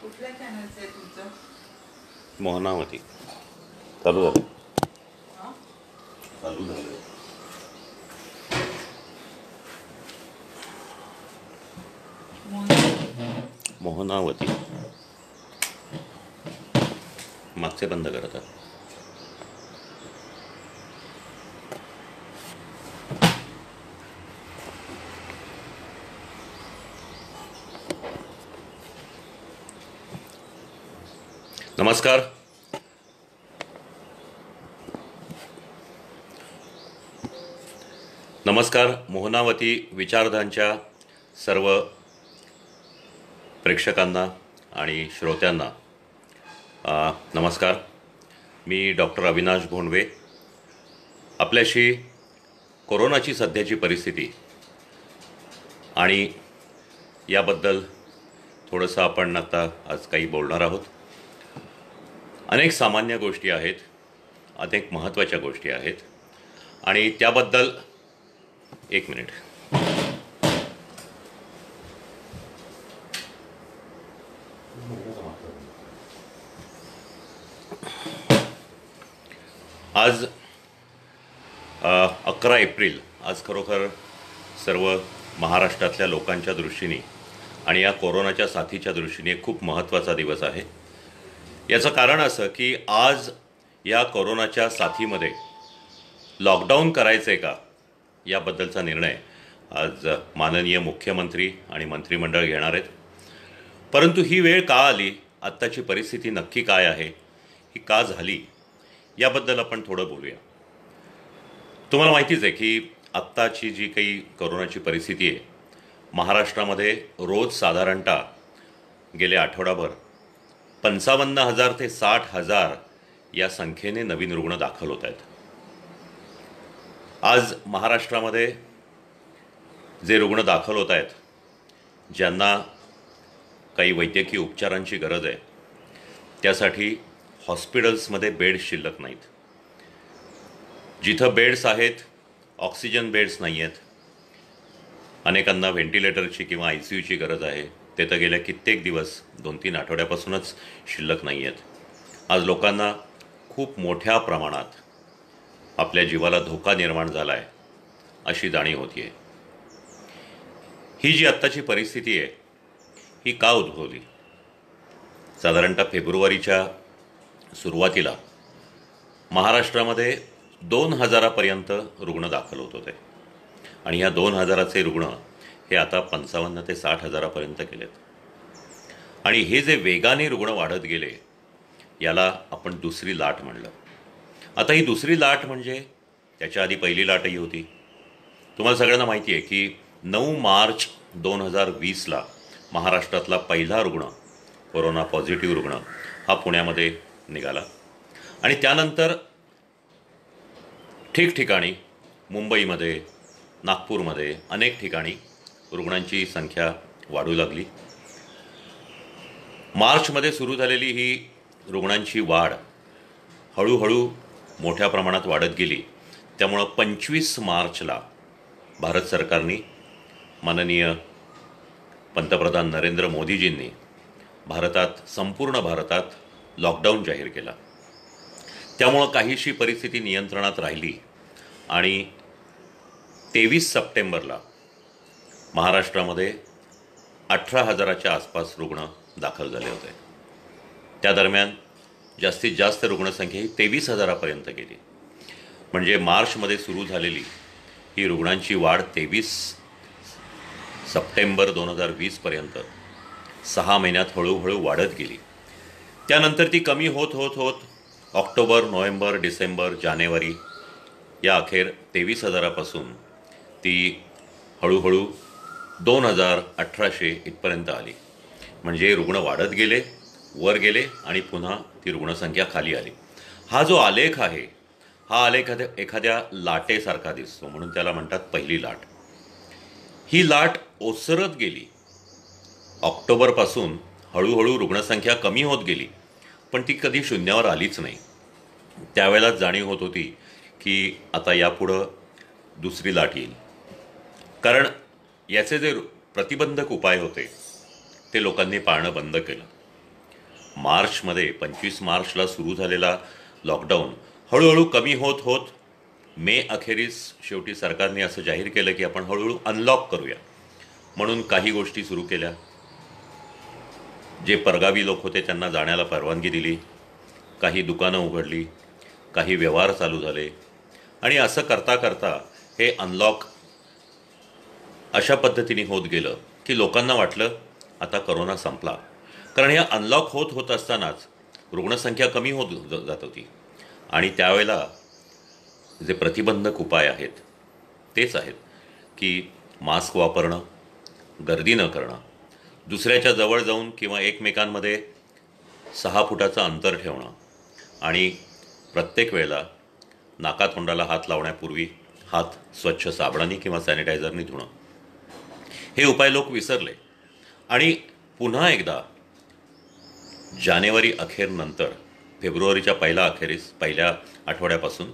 कुठल्या चॅनलचं आहे तुमचं? मोहनावती चालू झालं. हा? चालू झालं. मोहन मोहनावती मागचे बंद करतात. नमस्कार. नमस्कार. मोहनावती विचारधांच्या सर्व प्रेक्षकांना आणि श्रोत्यांना नमस्कार. मी डॉक्टर अविनाश भोंडवे आपल्याशी कोरोनाची सध्याची परिस्थिती आणि याबद्दल थोडंसं आपण आता आज काही बोलणार आहोत. अनेक सामान्य गोष्टी आहेत, अनेक महत्त्वाच्या गोष्टी आहेत आणि त्याबद्दल एक मिनिट. आज 11 एप्रिल आज खरोखर सर्व महाराष्ट्रातल्या लोकांच्या दृष्टीने आणि या कोरोनाच्या साथीच्या दृष्टीने खूप महत्त्वाचा दिवस आहे. याचं कारण असं की आज या कोरोनाच्या साथीमध्ये लॉकडाऊन करायचं आहे का याबद्दलचा निर्णय आज माननीय मुख्यमंत्री आणि मंत्रिमंडळ घेणार आहेत. परंतु ही वेळ का आली, आत्ताची परिस्थिती नक्की काय आहे, ही का झाली, याबद्दल आपण थोडं बोलूया. तुम्हाला माहितीच आहे की आत्ताची जी काही कोरोनाची परिस्थिती आहे, महाराष्ट्रामध्ये रोज साधारणतः गेले आठवडाभर 55,000 ते 60,000 या संख्येने नवीन रुग्ण दाखल होत आहेत. आज महाराष्ट्रामध्ये जे रुग्ण दाखल होत आहेत, ज्यांना काही वैद्यकीय उपचारांची गरज आहे, त्यासाठी हॉस्पिटल्समध्ये बेड्स शिल्लक नाहीत. जिथं बेड्स आहेत, ऑक्सिजन बेड्स नाही आहेत. अनेकांना व्हेंटिलेटरची किंवा ICUची गरज आहे, ते तर गेल्या कित्येक दिवस 2-3 आठवड्यापासूनच शिल्लक नाही आहेत. आज लोकांना खूप मोठ्या प्रमाणात आपल्या जीवाला धोका निर्माण झाला आहे अशी जाणीव होती आहे. ही जी आत्ताची परिस्थिती आहे, ही का उद्भवली? साधारणतः फेब्रुवारीच्या सुरुवातीला महाराष्ट्रामध्ये 2,000पर्यंत रुग्ण दाखल होत होते आणि ह्या 2,000चे रुग्ण हे आता 55,000 ते 60,000पर्यंत गेलेत. आणि हे जे वेगाने रुग्ण वाढत गेले, याला आपण दुसरी लाट म्हणलं. आता ही दुसरी लाट म्हणजे त्याच्या आधी पहिली लाटही होती. तुम्हाला सगळ्यांना माहिती आहे की 9 मार्च 2020ला महाराष्ट्रातला पहिला रुग्ण, कोरोना पॉझिटिव्ह रुग्ण हा पुण्यामध्ये निघाला आणि त्यानंतर ठिकठिकाणी मुंबईमध्ये, नागपूरमध्ये अनेक ठिकाणी रुग्णांची संख्या वाढू लागली. मार्चमध्ये सुरू झालेली ही रुग्णांची वाढ हळूहळू मोठ्या प्रमाणात वाढत गेली. त्यामुळं 25 मार्चला भारत सरकारने, माननीय पंतप्रधान नरेंद्र मोदीजींनी संपूर्ण भारतात लॉकडाऊन जाहीर केला. त्यामुळं काहीशी परिस्थिती नियंत्रणात राहिली आणि 23 सप्टेंबरला महाराष्ट्रामध्ये 18,000च्या आसपास रुग्ण दाखल झाले होते. त्या दरम्यान जास्तीत जास्त रुग्णसंख्या ही 23,000पर्यंत गेली. म्हणजे मार्चमध्ये सुरू झालेली ही रुग्णांची वाढ 23 सप्टेंबर 2020पर्यंत 6 महिन्यात हळूहळू वाढत गेली. त्यानंतर ती कमी होत होत होत ऑक्टोबर, नोव्हेंबर, डिसेंबर, जानेवारी या अखेर 23,000पासून ती हळूहळू 2,000, 1,800 इथपर्यंत आली. म्हणजे रुग्ण वाढत गेले, वर गेले आणि पुन्हा ती रुग्णसंख्या खाली आली. हा जो आलेख आहे, हा आलेख एखाद्या लाटेसारखा दिसतो, म्हणून त्याला म्हणतात पहिली लाट. ही लाट ओसरत गेली. ऑक्टोबरपासून हळूहळू रुग्णसंख्या कमी होत गेली, पण ती कधी शून्यावर आलीच नाही. त्यावेळेलाच जाणीव होत होती की आता यापुढं दुसरी लाट येईल. कारण याचे जे प्रतिबंधक उपाय होते ते लोकांनी पाळणं बंद केलं. मार्चमध्ये 25 मार्चला सुरू झालेला लॉकडाऊन हळूहळू कमी होत होत मे अखेरीस शेवटी सरकारने असं जाहीर केलं की आपण हळूहळू अनलॉक करूया, म्हणून काही गोष्टी सुरू केल्या. जे परगावी लोक होते त्यांना जाण्याला परवानगी दिली, काही दुकानं उघडली, काही व्यवहार चालू झाले आणि असं करता करता हे अनलॉक अशा पद्धतीने होत गेलं की लोकांना वाटलं आता करोना संपला. कारण या अनलॉक होत होत असतानाच रुग्णसंख्या कमी होत जात होती आणि त्यावेळेला जे प्रतिबंधक उपाय आहेत तेच आहेत की मास्क वापरणं, गर्दी न करणं, दुसऱ्याच्या जवळ जाऊन किंवा एकमेकांमध्ये 6 फुटाचं अंतर ठेवणं आणि प्रत्येक वेळेला नाकातोंडाला हात लावण्यापूर्वी हात स्वच्छ साबणाने किंवा सॅनिटायझरने धुणं. हे उपाय लोक विसरले आणि पुन्हा एकदा जानेवारी अखेरनंतर फेब्रुवारीच्या पहिल्या आठवड्यापासून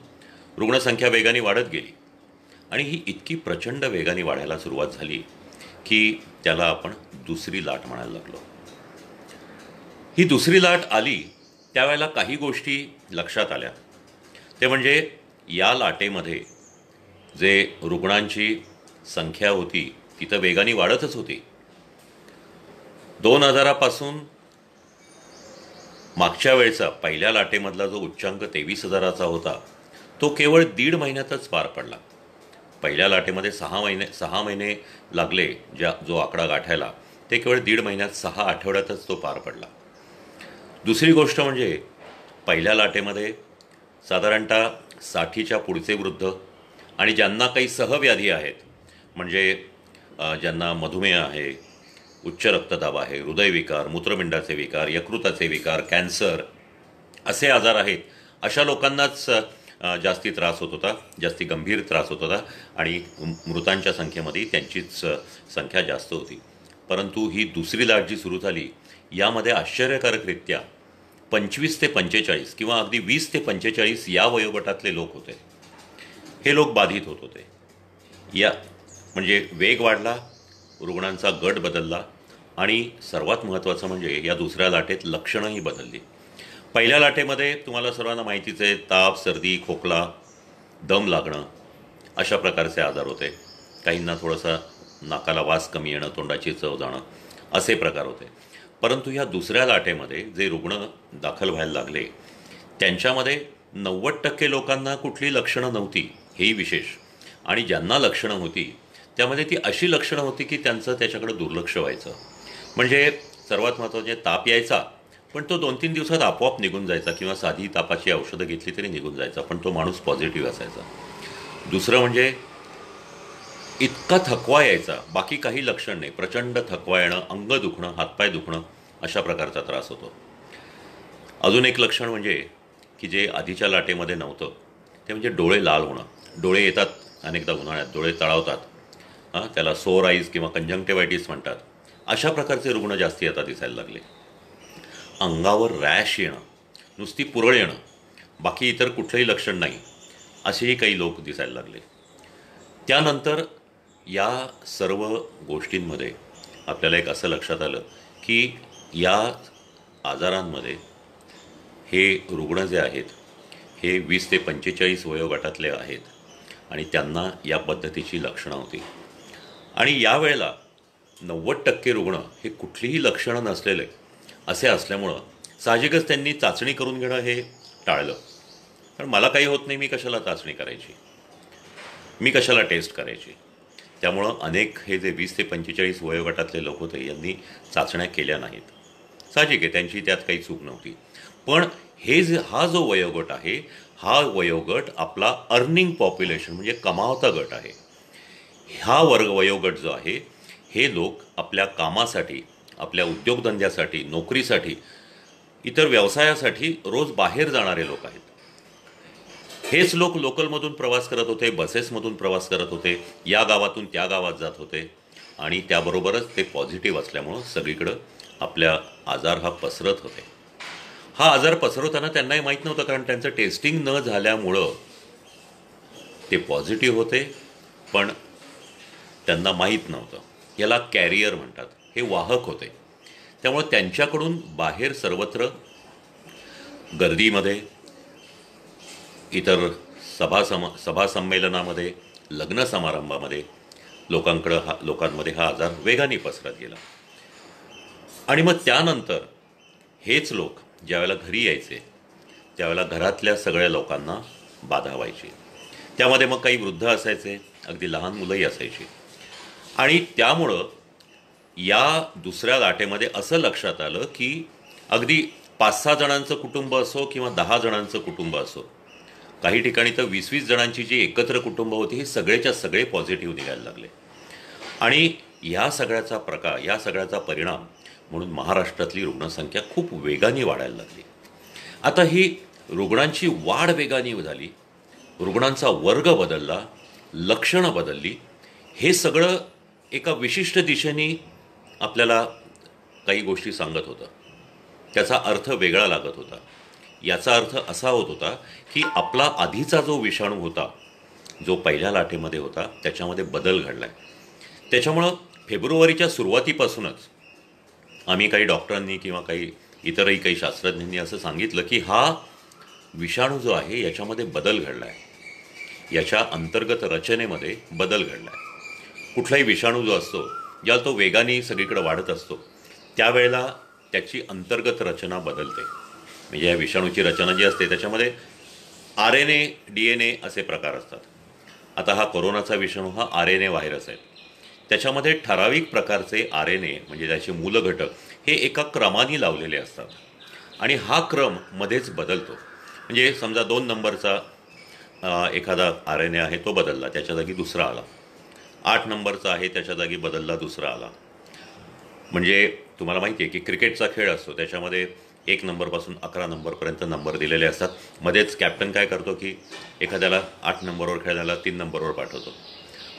रुग्णसंख्या वेगाने वाढत गेली आणि ही इतकी प्रचंड वेगाने वाढायला सुरुवात झाली की त्याला आपण दुसरी लाट म्हणायला लागलो. ही दुसरी लाट आली त्यावेळेला काही गोष्टी लक्षात आल्या. ते म्हणजे या लाटेमध्ये जे रुग्णांची संख्या होती ती तर वेगाने वाढतच होती. 2000 पासून मागच्या वेळचा पहिल्या लाटेमधला जो उच्चांक 23,000चा होता तो केवळ 1.5 महिन्यातच पार पडला. पहिल्या लाटेमध्ये 6 महिने लागले जो आकडा गाठायला, ते केवळ 1.5 महिन्यात 6 आठवड्यातच तो पार पडला. दुसरी गोष्ट म्हणजे पहिल्या लाटेमध्ये साधारणतः 60च्या पुढचे वृद्ध आणि ज्यांना काही सहव्याधी आहेत, म्हणजे ज्यांना मधुमेह आहे, उच्च रक्तदाब आहे, हृदयविकार, मूत्रपिंडाचे विकार, यकृताचे विकार, कॅन्सर असे आजार आहेत, अशा लोकांनाच जास्ती त्रास होत होता, जास्ती गंभीर त्रास होत होता आणि मृतांच्या संख्येमध्ये त्यांचीच संख्या जास्त होती. परंतु ही दुसरी लाट जी सुरू झाली यामध्ये आश्चर्यकारकरित्या 25 ते 45 किंवा अगदी 20 ते 45 या वयोगटातले लोक होते. हे लोक बाधित होत होते. म्हणजे वेग वाढला, रुग्णांचा गट बदलला आणि सर्वात महत्त्वाचं म्हणजे या दुसऱ्या लाटेत लक्षणंही बदलली. पहिल्या लाटेमध्ये तुम्हाला सर्वांना माहितीच आहे, ताप, सर्दी, खोकला, दम लागणं अशा प्रकारचे आजार होते. काहींना थोडंसं नाकाला वास कमी येणं, तोंडाची चव जाणं असे प्रकार होते. परंतु ह्या दुसऱ्या लाटेमध्ये जे रुग्ण दाखल व्हायला लागले त्यांच्यामध्ये 90% लोकांना कुठली लक्षणं नव्हती, हेही विशेष. आणि ज्यांना लक्षणं होती त्यामध्ये ती अशी लक्षणं होती की त्याच्याकडे दुर्लक्ष व्हायचं. म्हणजे सर्वात महत्त्वाचे, ताप यायचा पण तो 2-3 दिवसात आपोआप निघून जायचा किंवा साधी तापाची औषधं घेतली तरी निघून जायचा, पण तो माणूस पॉझिटिव्ह असायचा. दुसरं म्हणजे इतका थकवा यायचा, बाकी काही लक्षण नाही, प्रचंड थकवा येणं, अंग दुखणं, हातपाय दुखणं अशा प्रकारचा त्रास होतो. अजून एक लक्षण म्हणजे की जे आधीच्या लाटेमध्ये नव्हतं ते म्हणजे डोळे लाल होणं. डोळे येतात अनेकदा उन्हाळ्यात, डोळे तळावतात, त्याला सोर आईज किंवा कंजंक्टिव्हायटिस म्हणतात. अशा प्रकारचे रुग्ण जास्ती आता दिसायला लागले. अंगावर रॅश येणं, नुसती पुरळ येणं, बाकी इतर कुठलंही लक्षण नाही, असेही काही लोक दिसायला लागले. त्यानंतर या सर्व गोष्टींमध्ये आपल्याला एक असं लक्षात आलं की या आजारांमध्ये हे रुग्ण जे आहेत हे 20 ते 45 वयोगटातले आहेत आणि त्यांना या पद्धतीची लक्षणं होती. आणि यावेळेला 90% रुग्ण हे कुठलीही लक्षणं नसलेले असे असल्यामुळं साहजिकच त्यांनी चाचणी करून घेणं हे टाळलं. कारण मला काही होत नाही, मी कशाला चाचणी करायची, मी कशाला टेस्ट करायची. त्यामुळं अनेक हे जे 20 ते 45 वयोगटातले लोक होते यांनी चाचण्या केल्या नाहीत. साहजिक आहे, त्यांची त्यात काही चूक नव्हती. पण हा जो वयोगट आहे, हा वयोगट आपला अर्निंग पॉप्युलेशन म्हणजे कमावता गट आहे. हा वयोगट जो आहे हे लोक आपल्या कामासाठी, आपल्या उद्योगधंद्यासाठी, नोकरीसाठी, इतर व्यवसायासाठी रोज बाहेर जाणारे लोक आहेत. हेच लोक लोकलमधून प्रवास करत होते, बसेसमधून प्रवास करत होते, या गावातून त्या गावात जात होते आणि त्याबरोबरच ते पॉझिटिव्ह असल्यामुळं सगळीकडं आपल्या आजार हा पसरत होते. हा आजार पसरवताना त्यांनाही माहीत नव्हतं, कारण त्यांचं टेस्टिंग न झाल्यामुळं ते पॉझिटिव्ह होते पण त्यांना माहीत नव्हतं. याला कॅरियर म्हणतात, हे वाहक होते. त्यामुळे त्यांच्याकडून बाहेर सर्वत्र गर्दीमध्ये, इतर सभा संमेलनामध्ये, लग्न समारंभामध्ये लोकांमध्ये हा आजार वेगाने पसरत गेला. आणि मग त्यानंतर हेच लोक ज्यावेळेला घरी यायचे त्यावेळेला घरातल्या सगळ्या लोकांना बाधा व्हायची. त्यामध्ये मग काही वृद्ध असायचे, अगदी लहान मुलंही असायची. आणि त्यामुळं या दुसऱ्या लाटेमध्ये असं लक्षात आलं की अगदी 5-6 जणांचं कुटुंब असो किंवा 10 जणांचं कुटुंब असो, काही ठिकाणी तर 20-20 जणांची जी एकत्र कुटुंब होती हे सगळेच्या सगळे पॉझिटिव्ह निघायला लागले. आणि या सगळ्याचा परिणाम म्हणून महाराष्ट्रातली रुग्णसंख्या खूप वेगाने वाढायला लागली. आता ही रुग्णांची वाढ वेगाने झाली, रुग्णांचा वर्ग बदलला, लक्षणं बदलली, हे सगळं एका विशिष्ट दिशेने आपल्याला काही गोष्टी सांगत होतं. त्याचा अर्थ वेगळा लागत होता. याचा अर्थ असा होत होता की आपला आधीचा जो विषाणू होता, जो पहिल्या लाटेमध्ये होता, त्याच्यामध्ये बदल घडला आहे. त्याच्यामुळं फेब्रुवारीच्या सुरुवातीपासूनच आम्ही काही डॉक्टरांनी किंवा इतरही काही शास्त्रज्ञांनी असं सांगितलं की हा विषाणू जो आहे याच्यामध्ये बदल घडला आहे, याच्या अंतर्गत रचनेमध्ये बदल घडला आहे. कुठलाही विषाणू जो असतो, ज्याला तो वेगाने सगळीकडे वाढत असतो, त्यावेळेला त्याची अंतर्गत रचना बदलते. म्हणजे या विषाणूची रचना जी असते त्याच्यामध्ये RNA, DNA असे प्रकार असतात. आता हा कोरोनाचा विषाणू हा RNA व्हायरस आहे. त्याच्यामध्ये ठराविक प्रकारचे RNA म्हणजे त्याचे मूल घटक हे एका क्रमाने लावलेले असतात आणि हा क्रम मध्येच बदलतो. म्हणजे समजा 2 नंबरचा एखादा RNA आहे, तो बदलला, त्याच्या जागी दुसरा आला. 8 नंबरचा आहे, त्याच्या जागी बदलला, दुसरा आला. म्हणजे तुम्हाला माहिती आहे की क्रिकेटचा खेळ असतो, त्याच्यामध्ये 1 नंबरपासून 11 नंबरपर्यंत नंबर दिलेले असतात. मध्येच कॅप्टन काय करतो की एखाद्याला 8 नंबरवर खेळण्याला 3 नंबरवर पाठवतो.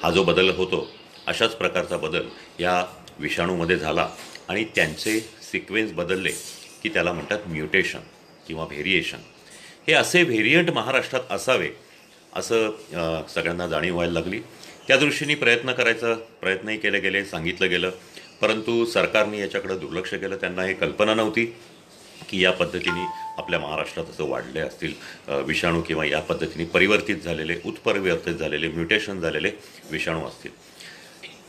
हा जो बदल होतो, अशाच प्रकारचा बदल या विषाणूमध्ये झाला आणि त्यांचे सिक्वेन्स बदलले की त्याला म्हणतात म्युटेशन किंवा व्हेरिएशन. हे असे व्हेरियंट महाराष्ट्रात असावे असं सगळ्यांना जाणीव व्हायला लागली. त्या दृष्टीने प्रयत्नही केले गेले, सांगितलं गेलं, परंतु सरकारने याच्याकडे दुर्लक्ष केलं. त्यांना हे कल्पना नव्हती की या पद्धतीने आपल्या महाराष्ट्रात असं वाढले असतील विषाणू किंवा या पद्धतीने उत्परिवर्तित झालेले म्युटेशन झालेले विषाणू असतील.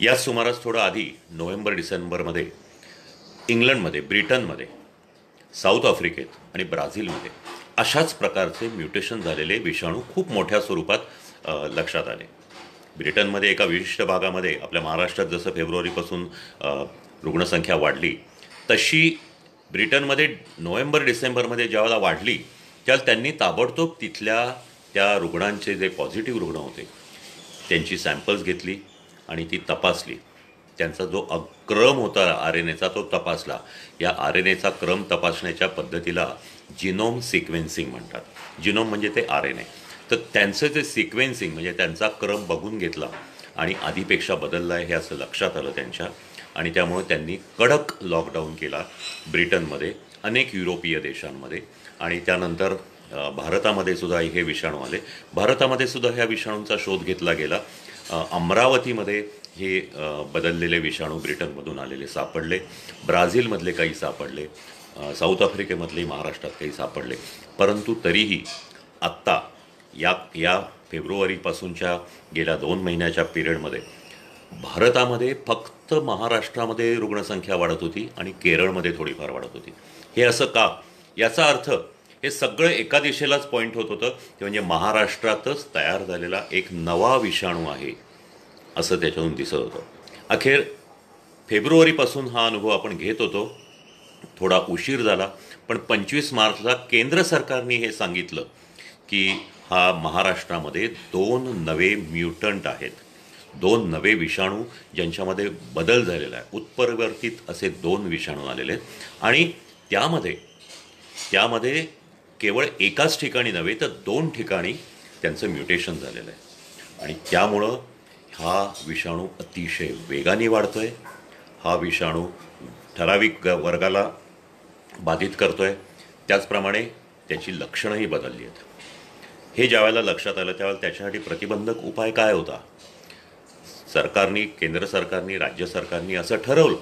याच सुमारास थोडं आधी नोव्हेंबर-डिसेंबरमध्ये इंग्लंडमध्ये, ब्रिटनमध्ये, साऊथ आफ्रिकेत आणि ब्राझीलमध्ये अशाच प्रकारचे म्युटेशन झालेले विषाणू खूप मोठ्या स्वरूपात लक्षात आले. ब्रिटनमध्ये एका विशिष्ट भागामध्ये आपल्या महाराष्ट्रात जसं फेब्रुवारीपासून रुग्णसंख्या वाढली, तशी ब्रिटनमध्ये नोव्हेंबर-डिसेंबरमध्ये ज्यावेळेला वाढली त्यावेळेला त्यांनी ताबडतोब तिथल्या त्या रुग्णांचे जे पॉझिटिव्ह रुग्ण होते त्यांची सॅम्पल्स घेतली आणि ती तपासली. त्यांचा जो क्रम होता RNAचा तो तपासला. या RNAचा क्रम तपासण्याच्या पद्धतीला जिनोम सिक्वेन्सिंग म्हणतात. जिनोम म्हणजे ते RNA. तर त्यांचं जे सिक्वेन्सिंग म्हणजे त्यांचा क्रम बघून घेतला आणि आधीपेक्षा बदलला आहे हे असं लक्षात आलं त्यांच्या. आणि त्यामुळे त्यांनी कडक लॉकडाऊन केला ब्रिटनमध्ये, अनेक युरोपीय देशांमध्ये. आणि त्यानंतर भारतामध्ये सुद्धा हे विषाणू आले. भारतामध्ये सुद्धा ह्या विषाणूंचा शोध घेतला गेला. अमरावतीमध्ये हे बदललेले विषाणू ब्रिटनमधून आलेले सापडले, ब्राझीलमधले काही सापडले, साऊथ आफ्रिकेमधले, महाराष्ट्रात काही सापडले. परंतु तरीही आत्ता या फेब्रुवारीपासूनच्या गेल्या 2 महिन्याच्या पिरियडमध्ये भारतामध्ये फक्त महाराष्ट्रामध्ये रुग्णसंख्या वाढत होती आणि केरळमध्ये थोडीफार वाढत होती. हे असं का? याचा अर्थ हे सगळं एका दिशेलाच पॉईंट होत होतं, ते म्हणजे महाराष्ट्रातच तयार झालेला एक नवा विषाणू आहे असं त्याच्यातून दिसत होतं. अखेर फेब्रुवारीपासून हा अनुभव आपण घेत होतो. थोडा उशीर झाला, पण 25 मार्चला केंद्र सरकारने हे सांगितलं की हा महाराष्ट्रामध्ये 2 नवे म्युटंट आहेत, 2 नवे विषाणू ज्यांच्यामध्ये बदल झालेला आहे, उत्परिवर्तित असे 2 विषाणू आलेले आहेत. आणि त्यामध्ये केवळ एकाच ठिकाणी नव्हे तर 2 ठिकाणी त्यांचं म्युटेशन झालेलं आहे. आणि त्यामुळं हा विषाणू अतिशय वेगाने वाढतो आहे. हा विषाणू ठराविक वर्गाला बाधित करतो आहे. त्याचप्रमाणे त्याची लक्षणंही बदलली आहेत. हे ज्यावेळेला लक्षात आलं त्यावेळेला त्याच्यासाठी प्रतिबंधक उपाय काय होता? केंद्र सरकारने, राज्य सरकारने असं ठरवलं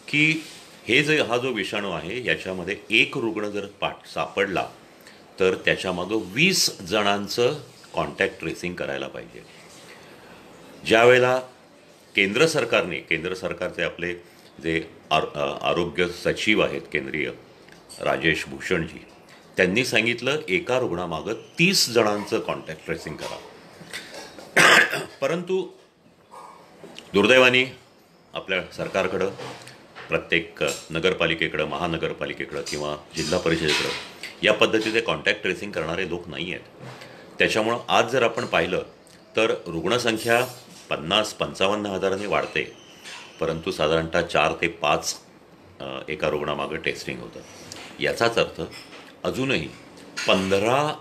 की हे हा जो विषाणू आहे याच्यामध्ये एक रुग्ण जर सापडला तर त्याच्यामागं 20 जणांचं कॉन्टॅक्ट ट्रेसिंग करायला पाहिजे. ज्यावेळेला केंद्र सरकारचे आपले जे आरोग्य सचिव आहेत केंद्रीय, राजेश भूषणजी, त्यांनी सांगितलं एका रुग्णामागं 30 जणांचं कॉन्टॅक्ट ट्रेसिंग करा. परंतु दुर्दैवाने आपल्या सरकारकडं, प्रत्येक नगरपालिकेकडं, महानगरपालिकेकडं किंवा जिल्हा परिषदेकडं या पद्धतीचे कॉन्टॅक्ट ट्रेसिंग करणारे लोक नाही आहेत. त्याच्यामुळं आज जर आपण पाहिलं तर रुग्णसंख्या 50-55 हजारांनी वाढते, परंतु साधारणतः 4 ते 5 एका रुग्णामागं टेस्टिंग होतं. याचाच अर्थ अजूनही 15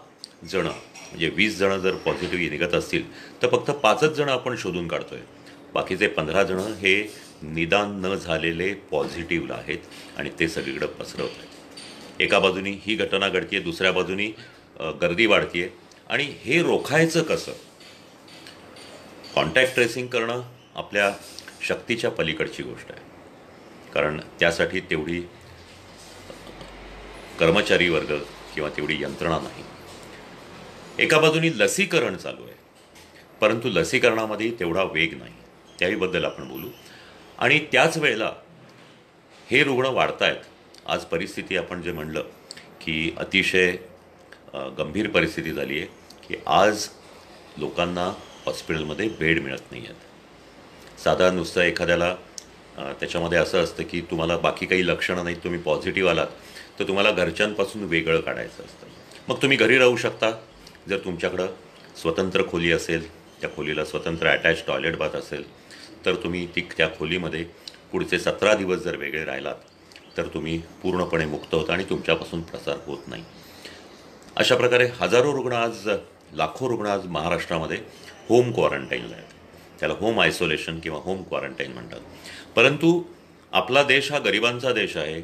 जणं, म्हणजे 20 जणं जर पॉझिटिव्ह निघत असतील तर फक्त 5च जणं आपण शोधून काढतोय. बाकीचे 15 जणं हे निदान न झालेले पॉझिटिव्ह आहेत आणि ते सगळीकडे पसरवत आहेत. एका बाजूनी ही घटना घडतीये, दुसऱ्या बाजूनी गर्दी वाढतीये. आणि हे रोखायचं कसं? कॉन्टॅक्ट ट्रेसिंग करणं आपल्या शक्तीच्या पलीकडची गोष्ट आहे, कारण त्यासाठी तेवढी कर्मचारी वर्ग किंवा तेवढी यंत्रणा नाही. एका बाजूनी लसीकरण चालू आहे, परंतु लसीकरणामध्ये तेवढा वेग नाही, त्याहीबद्दल आपण बोलू. आणि त्याच वेळेला हे रुग्ण वाढत आहेत. आज परिस्थिती आपण जे म्हणलं की अतिशय गंभीर परिस्थिती झाली आहे की आज लोकांना हॉस्पिटलमध्ये बेड मिळत नाही आहेत. साधा नुसतं एखाद्याला त्याच्यामध्ये असं असतं की तुम्हाला बाकी काही लक्षणं नाहीत, तुम्ही पॉझिटिव्ह आलात तर तुम्हाला घरच्यांपासून वेगळं काढायचं असतं. मग तुम्ही घरी राहू शकता जर तुमच्याकडं स्वतंत्र खोली असेल, त्या खोलीला स्वतंत्र अटॅच टॉयलेट बाथ असेल तर तुम्ही त्या खोलीमध्ये पुढचे 17 दिवस जर वेगळे राहिलात तर तुम्ही पूर्णपणे मुक्त होता आणि तुमच्यापासून प्रसार होत नाही. अशा प्रकारे हजारो रुग्ण आज, लाखो रुग्ण आज महाराष्ट्रामध्ये होम क्वारंटाईनला आहेत. त्याला होम आयसोलेशन किंवा होम क्वारंटाईन म्हणतात. परंतु आपला देश हा गरिबांचा देश आहे.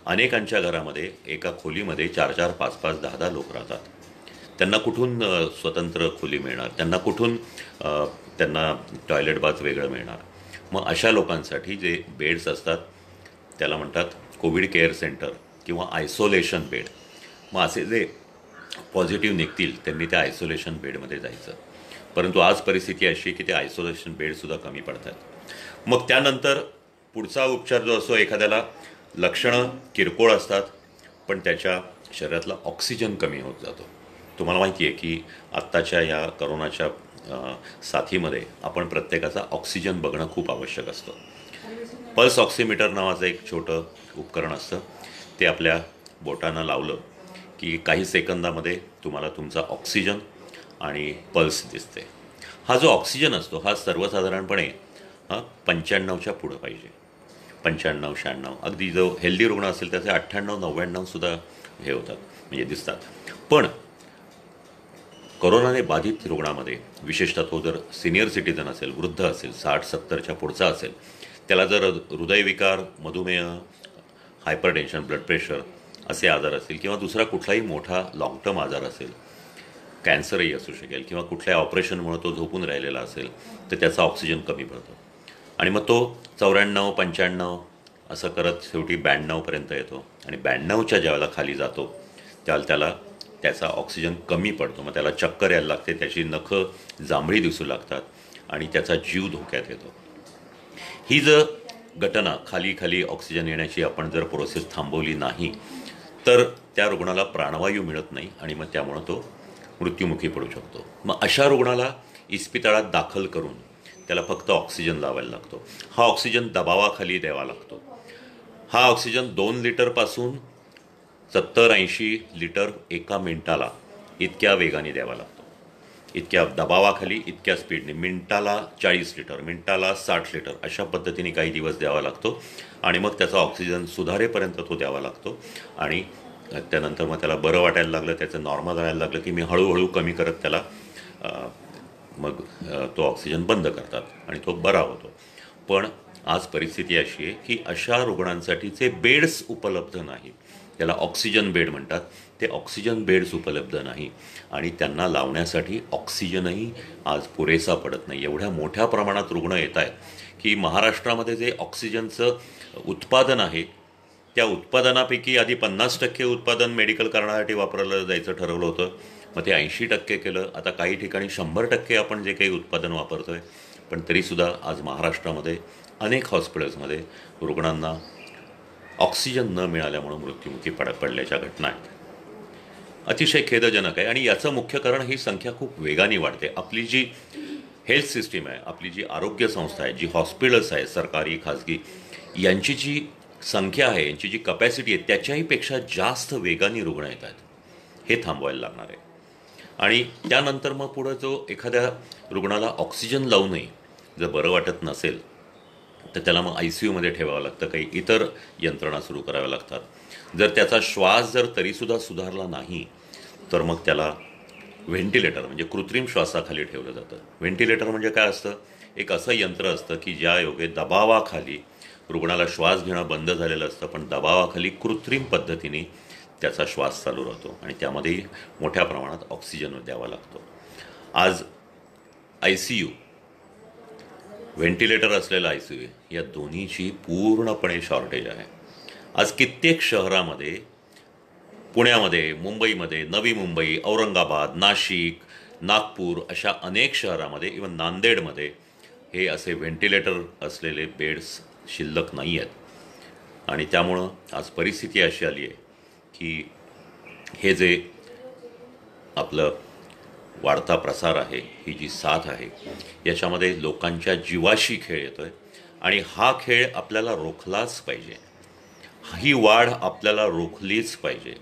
अनेकांच्या घरामध्ये एका खोलीमध्ये 4-4, 5-5, 10-10 लोक राहतात. त्यांना कुठून स्वतंत्र खोली मिळणार? त्यांना कुठून त्यांना टॉयलेट बाथ वेगळं मिळणार? मग अशा लोकांसाठी जे बेड्स असतात त्याला म्हणतात कोविड केअर सेंटर किंवा आयसोलेशन बेड. मग असे जे पॉझिटिव्ह निघतील त्यांनी त्या आयसोलेशन बेडमध्ये जायचं. परंतु आज परिस्थिती अशी की ते आयसोलेशन बेडसुद्धा कमी पडतात. मग त्यानंतर पुढचा उपचार जो असतो, एखाद्याला लक्षणं किरकोळ असतात पण त्याच्या शरीरातला ऑक्सिजन कमी होत जातो. तुम्हाला माहिती आहे की आत्ताच्या या करोनाच्या साथीमध्ये आपण प्रत्येकाचा ऑक्सिजन बघणं खूप आवश्यक असतं. पल्स ऑक्सिमीटर नावाचं एक छोटं उपकरण असतं. ते आपल्या बोटांना लावलं की काही सेकंदामध्ये तुम्हाला तुमचा ऑक्सिजन आणि पल्स दिसते. हा जो ऑक्सिजन असतो हा सर्वसाधारणपणे 95च्या पुढं पाहिजे. 95-96, अगदी जो हेल्दी रुग्ण असेल त्याचे 98-99 सुद्धा हे होतात, म्हणजे दिसतात. पण कोरोनाने बाधित रुग्णामध्ये, विशेषतः तो जर सिनियर सिटीजन असेल, वृद्ध असेल, 60-70च्या पुढचा असेल, त्याला जर हृदयविकार, मधुमेह, हायपरटेन्शन, ब्लड प्रेशर असे आजार असतील किंवा दुसरा कुठलाही मोठा लाँग टर्म आजार असेल, कॅन्सरही असू शकेल किंवा कुठल्या ऑपरेशनमुळे तो झोपून राहिलेला असेल तर त्याचा ऑक्सिजन कमी पडतो आणि मग तो 94-95 असं करत शेवटी 92पर्यंत येतो. आणि 92च्या ज्यावेळेला खाली जातो त्यावेळेला त्याचा ऑक्सिजन कमी पडतो. मग त्याला चक्कर यायला लागते, त्याची नखं जांभळी दिसू लागतात आणि त्याचा जीव धोक्यात येतो. ही जर घटना खाली ऑक्सिजन येण्याची आपण जर प्रोसेस थांबवली नाही तर त्या रुग्णाला प्राणवायू मिळत नाही आणि मग त्यामुळं तो मृत्युमुखी पडू शकतो. मग अशा रुग्णाला इस्पितळात दाखल करून त्याला फक्त ऑक्सिजन लावायला लागतो. हा ऑक्सिजन दबावाखाली द्यावा लागतो. हा ऑक्सिजन 2 लिटरपासून 70-80 लिटर एका मिनिटाला इतक्या वेगाने द्यावा लागतो. इतक्या दबावाखाली, इतक्या स्पीडने, मिनिटाला 40 लिटर, मिनिटाला 60 लिटर अशा पद्धतीने काही दिवस द्यावा लागतो. आणि मग त्याचा ऑक्सिजन सुधारेपर्यंत तो द्यावा लागतो. आणि त्यानंतर मग त्याला बरं वाटायला लागलं, त्याचं नॉर्मल राहायला लागलं की मी हळूहळू कमी करत त्याला मग तो ऑक्सिजन बंद करतात आणि तो बरा होतो. पण आज परिस्थिती अशी आहे की अशा रुग्णांसाठीचे बेड्स उपलब्ध नाहीत. त्याला ऑक्सिजन बेड म्हणतात. ते ऑक्सिजन बेड्स उपलब्ध नाही आणि त्यांना लावण्यासाठी ऑक्सिजनही आज पुरेसा पडत नाही. एवढ्या मोठ्या प्रमाणात रुग्ण येत आहेत की महाराष्ट्रामध्ये जे ऑक्सिजनचं उत्पादन आहे त्या उत्पादनापैकी आधी 50% उत्पादन मेडिकल कारणासाठी वापरलं जायचं ठरवलं होतं. मग ते 80% केलं. आता काही ठिकाणी 100% आपण जे काही उत्पादन वापरतो आहे. पण तरीसुद्धा आज महाराष्ट्रामध्ये अनेक हॉस्पिटल्समध्ये रुग्णांना ऑक्सिजन न मिळाल्यामुळं मृत्युमुखी पडल्याच्या घटना आहेत. अतिशय खेदजनक आहे. आणि याचं मुख्य कारण ही संख्या खूप वेगाने वाढते. आपली जी हेल्थ सिस्टीम आहे, आपली जी आरोग्य संस्था आहे, जी हॉस्पिटल्स आहे सरकारी खाजगी, यांची जी संख्या आहे, यांची जी कपॅसिटी आहे, त्याच्याही पेक्षा जास्त वेगाने रुग्ण येत आहेत. हे थांबवायला लागणार आहे. आणि त्यानंतर मग पुढं जो एखाद्या रुग्णाला ऑक्सिजन लावूनही जर बरं वाटत नसेल तर त्याला मग ICUमध्ये ठेवावं लागतं. काही इतर यंत्रणा सुरू कराव्या लागतात. जर त्याचा श्वास जर तरीसुद्धा सुधारला नाही तर मग त्याला व्हेंटिलेटर म्हणजे कृत्रिम श्वासाखाली ठेवलं जातं. व्हेंटिलेटर म्हणजे काय असतं? एक असं यंत्र असतं की ज्या योगे दबावाखाली रुग्णाला श्वास घेणं बंद झालेलं असतं, पण दबावाखाली कृत्रिम पद्धतीने त्याचा श्वास चालू राहतो आणि त्यामध्येही मोठ्या प्रमाणात ऑक्सिजन द्यावा लागतो. आज ICU, व्हेंटिलेटर असलेला ICU या दोन्हीची पूर्णपणे शॉर्टेज आहे. आज कित्येक शहरामध्ये, पुण्यामध्ये, मुंबईमध्ये, नवी मुंबई, औरंगाबाद, नाशिक, नागपूर अशा अनेक शहरामध्ये, इवन नांदेडमध्ये हे असे व्हेंटिलेटर असलेले बेड्स शिल्लक नाही आहेत. आणि त्यामुळं आज परिस्थिती अशी आली आहे की हे जे आपलं वाढता प्रसार आहे, ही जी साथ आहे, याच्यामध्ये लोकांच्या जीवाशी खेळ येतो आहे. आणि हा खेळ आपल्याला रोखलाच पाहिजे. ही वाढ आपल्याला रोखलीच पाहिजे.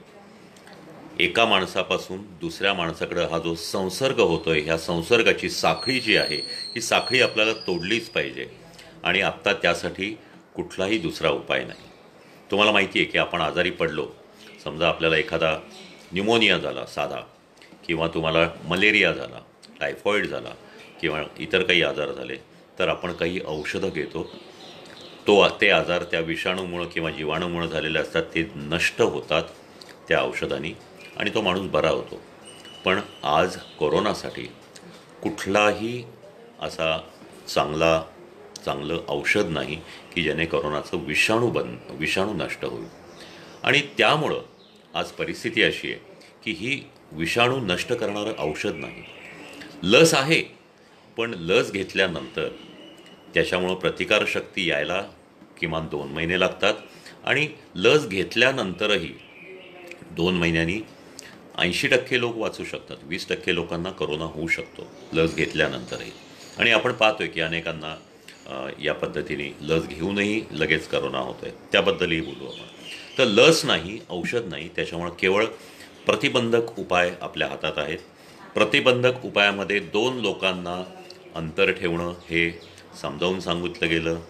एका माणसापासून दुसऱ्या माणसाकडे हा जो संसर्ग होतो आहे, ह्या संसर्गाची साखळी जी आहे, ही साखळी आपल्याला तोडलीच पाहिजे. आणि आत्ता त्यासाठी कुठलाही दुसरा उपाय नाही. तुम्हाला माहिती आहे की आपण आजारी पडलो, समजा आपल्याला एखादा न्यूमोनिया झाला साधा, किंवा तुम्हाला मलेरिया झाला, टायफॉईड झाला, किंवा इतर काही आजार झाले, तर आपण काही औषधं घेतो. ते आजार त्या विषाणूमुळं किंवा जीवाणूमुळं झालेले असतात, ते नष्ट होतात त्या औषधांनी आणि तो माणूस बरा होतो. पण आज कोरोनासाठी कुठलाही असा चांगलं औषध नाही की ज्याने कोरोनाचं विषाणू नष्ट होईल. आणि त्यामुळं आज परिस्थिती अशी आहे की ही विषाणू नष्ट करणारं औषध नाही. लस आहे, पण लस घेतल्यानंतर त्याच्यामुळं प्रतिकारशक्ती यायला किमान 2 महिने लागतात. आणि लस घेतल्यानंतरही 2 महिन्यांनी 80% लोक वाचू शकतात. 20% लोकांना कोरोना होऊ शकतो लस घेतल्यानंतरही. आणि आपण पाहतोय की अनेकांना या पद्धतीने लस घेऊनही लगेच कोरोना होतो आहे. त्याबद्दलही बोलू आपण. तर लस नाही, औषध नाही, त्याच्यामुळं केवळ प्रतिबंधक उपाय आपल्या हातात आहेत. प्रतिबंधक उपायामध्ये 2 लोकांना अंतर ठेवणं हे समजावून सांगितलं गेलं.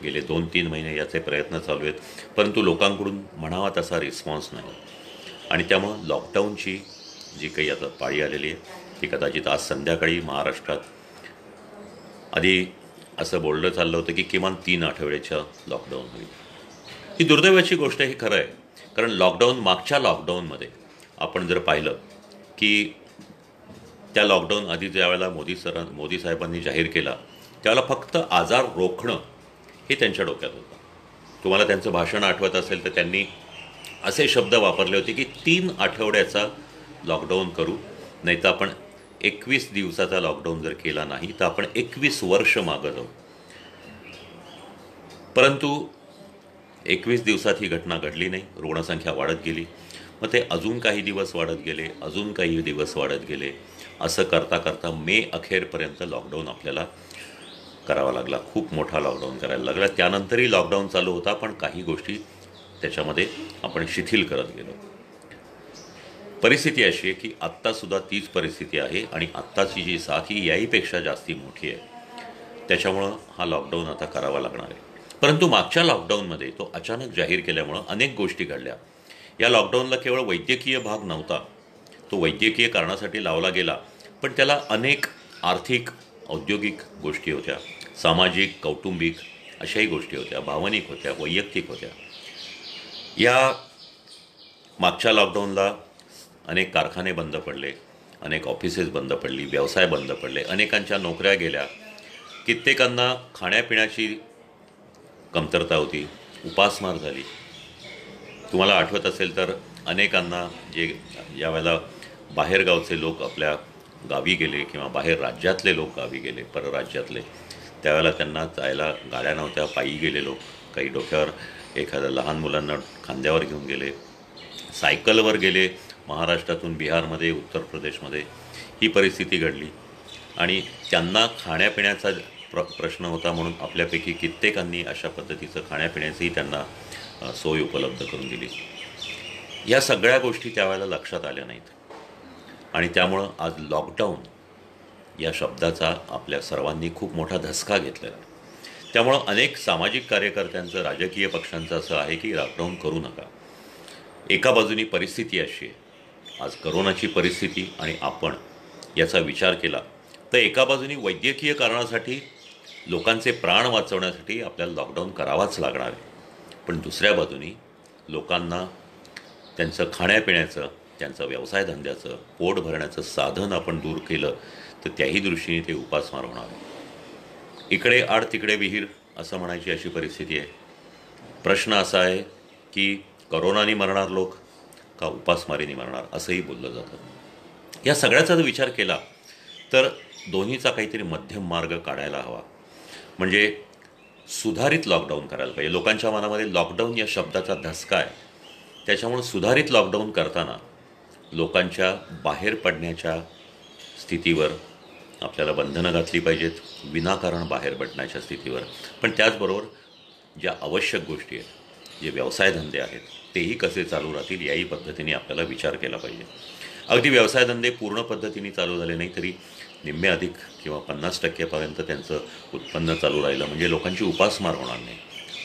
गेले 2-3 महिने याचे प्रयत्न चालू आहेत, परंतु लोकांकडून म्हणावा तसा रिस्पॉन्स नाही. आणि त्यामुळं लॉकडाऊनची जी काही आता पाळी आलेली आहे ती कदाचित आज संध्याकाळी महाराष्ट्रात, आधी असं बोललं चाललं होतं की किमान 3 आठवड्याच्या लॉकडाऊन होईल. ही दुर्दैवाची गोष्ट आहे, हे खरं आहे. कारण मागच्या लॉकडाऊनमध्ये आपण जर पाहिलं की त्या लॉकडाऊन आधी ज्यावेळेला मोदी साहेबांनी जाहीर केला त्यावेळेला फक्त आजार रोखणं हे त्यांच्या डोक्यात होतं. तुम्हाला त्यांचं भाषण आठवत असेल तर त्यांनी असे शब्द वापरले होते की 3 आठवड्याचा लॉकडाऊन करू, नाही तर आपण 21 दिवसाचा लॉकडाऊन जर केला नाही तर आपण 21 वर्ष मागं जाऊ. परंतु 21 दिवसात ही घटना घडली नाही. रुग्णसंख्या वाढत गेली. मग ते अजून काही दिवस वाढत गेले, अजून काही दिवस वाढत गेले. असं करता करता मे अखेरपर्यंत लॉकडाऊन आपल्याला करावा लागला. खूप मोठा लॉकडाऊन करायला लागला. त्यानंतरही लॉकडाऊन चालू होता, पण काही गोष्टी त्याच्यामध्ये आपण शिथिल करत गेलो. परिस्थिती अशी आहे की आत्तासुद्धा तीच परिस्थिती आहे आणि आत्ताची जी साथ ही याहीपेक्षा जास्ती मोठी आहे. त्याच्यामुळं हा लॉकडाऊन आता करावा लागणार आहे. परंतु मागच्या लॉकडाऊनमध्ये तो अचानक जाहीर केल्यामुळं अनेक गोष्टी घडल्या. या लॉकडाऊनला केवळ वैद्यकीय भाग नव्हता, तो वैद्यकीय कारणासाठी लावला गेला, पण त्याला अनेक आर्थिक, औद्योगिक गोष्टी होत्या, सामाजिक, कौटुंबिक अशाही गोष्टी होत्या, भावनिक होत्या, वैयक्तिक होत्या. या मागच्या लॉकडाऊनला अनेक कारखाने बंद पडले, अनेक ऑफिसेस बंद पडली, व्यवसाय बंद पडले, अनेकांच्या नोकऱ्या गेल्या, कित्येकांना खाण्यापिण्याची कमतरता होती, उपासमार झाली. तुम्हाला आठवत असेल तर अनेकांना जे यावेळेला बाहेरगावचे लोक आपल्या गावी गेले किंवा बाहेर राज्यातले लोक गावी गेले परराज्यातले, त्यावेळेला त्यांना जायला गाड्या नव्हत्या, पायी गेले लोक. काही डोक्यावर एखाद्या लहान मुलांना खांद्यावर घेऊन गेले, सायकलवर गेले. महाराष्ट्रातून बिहारमध्ये, उत्तर प्रदेशमध्ये ही परिस्थिती घडली आणि त्यांना खाण्यापिण्याचा प्रश्न होता म्हणून आपल्यापैकी कित्येकांनी अशा पद्धतीचं खाण्यापिण्याचंही त्यांना सोय उपलब्ध करून दिली. या सगळ्या गोष्टी त्यावेळेला लक्षात आल्या नाहीत आणि त्यामुळं आज लॉकडाऊन या शब्दाचा आपल्या सर्वांनी खूप मोठा धसका घेतलेला आहे. त्यामुळं अनेक सामाजिक कार्यकर्त्यांचं, राजकीय पक्षांचं असं आहे की लॉकडाऊन करू नका. एका बाजूनी परिस्थिती अशी आहे, आज करोनाची परिस्थिती आणि आपण याचा विचार केला तर एका बाजूनी वैद्यकीय कारणासाठी लोकांचे प्राण वाचवण्यासाठी आपल्याला लॉकडाऊन करावाच लागणार आहे. पण दुसऱ्या बाजूनी लोकांना त्यांचं खाण्यापिण्याचं, त्यांचं व्यवसायधंद्याचं, पोट भरण्याचं साधन आपण दूर केलं तर त्याही दृष्टीने ते उपासमार होणार आहे. इकडे आड तिकडे विहीर असं म्हणायची अशी परिस्थिती आहे. प्रश्न असा आहे की करोनाने मरणार लोक का उपासमारीने मरणार असंही बोललं जातं. या सगळ्याचा जर विचार केला तर दोन्हीचा काहीतरी मध्यम मार्ग काढायला हवा. म्हणजे सुधारित लॉकडाऊन करायला पाहिजे. लोकांच्या मनामध्ये लॉकडाऊन या शब्दाचा धसका आहे. त्याच्यामुळे सुधारित लॉकडाऊन करताना लोकांच्या बाहेर पडण्याच्या स्थितीवर आपल्याला बंधनं घातली पाहिजेत, विनाकारण बाहेर पडण्याच्या स्थितीवर. पण त्याचबरोबर ज्या आवश्यक गोष्टी आहेत, जे व्यवसायधंदे आहेत, तेही कसे चालू राहतील याही पद्धतीने आपल्याला विचार केला पाहिजे. अगदी व्यवसायधंदे पूर्ण पद्धतीने चालू झाले नाही तरी निम्मे अधिक किंवा 50% त्यांचं उत्पन्न चालू राहिलं म्हणजे लोकांची उपासमार होणार नाही.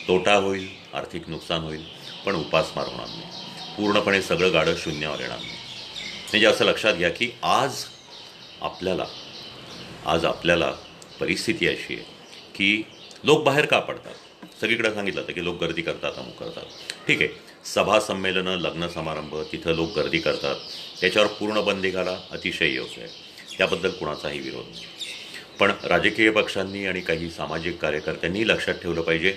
तोटा होईल, आर्थिक नुकसान होईल, पण उपासमार होणार नाही. पूर्णपणे सगळं गाडं शून्यावर येणार नाही. म्हणजे असं लक्षात घ्या की आज आपल्याला परिस्थिती अशी आहे की लोक बाहेर का पडतात. सगळीकडे सांगितलं होतं की लोक गर्दी करतात, अमुक करतात. ठीक आहे, सभा संमेलनं, लग्न समारंभ, तिथं लोक गर्दी करतात, त्याच्यावर पूर्ण बंदी घाला, अतिशय योग्य आहे. त्याबद्दल कुणाचाही विरोध नाही. पण राजकीय पक्षांनी आणि काही सामाजिक कार्यकर्त्यांनी लक्षात ठेवलं पाहिजे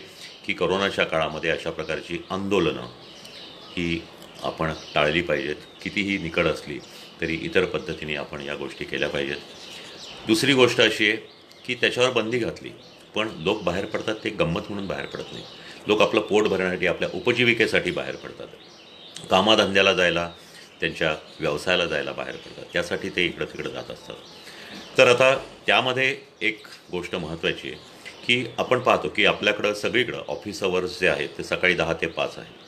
की करोनाच्या काळामध्ये अशा प्रकारची आंदोलनं ही आपण टाळली पाहिजेत. कितीही निकड असली तरी इतर पद्धतीने आपण या गोष्टी केल्या पाहिजेत. दुसरी गोष्ट अशी आहे की त्याच्यावर बंदी घातली पण लोक बाहेर पडतात ते गंमत म्हणून बाहेर पडत नाही. लोक आपलं पोट भरण्यासाठी, आपल्या उपजीविकेसाठी बाहेर पडतात. कामाधंद्याला जायला, त्यांच्या व्यवसायाला जायला बाहेर पडतात. त्यासाठी ते इकडं तिकडं जात असतात. तर आता त्यामध्ये एक गोष्ट महत्त्वाची आहे की आपण पाहतो की आपल्याकडं सगळीकडं ऑफिस अवर्स जे आहेत ते सकाळी 10 ते 5 आहे.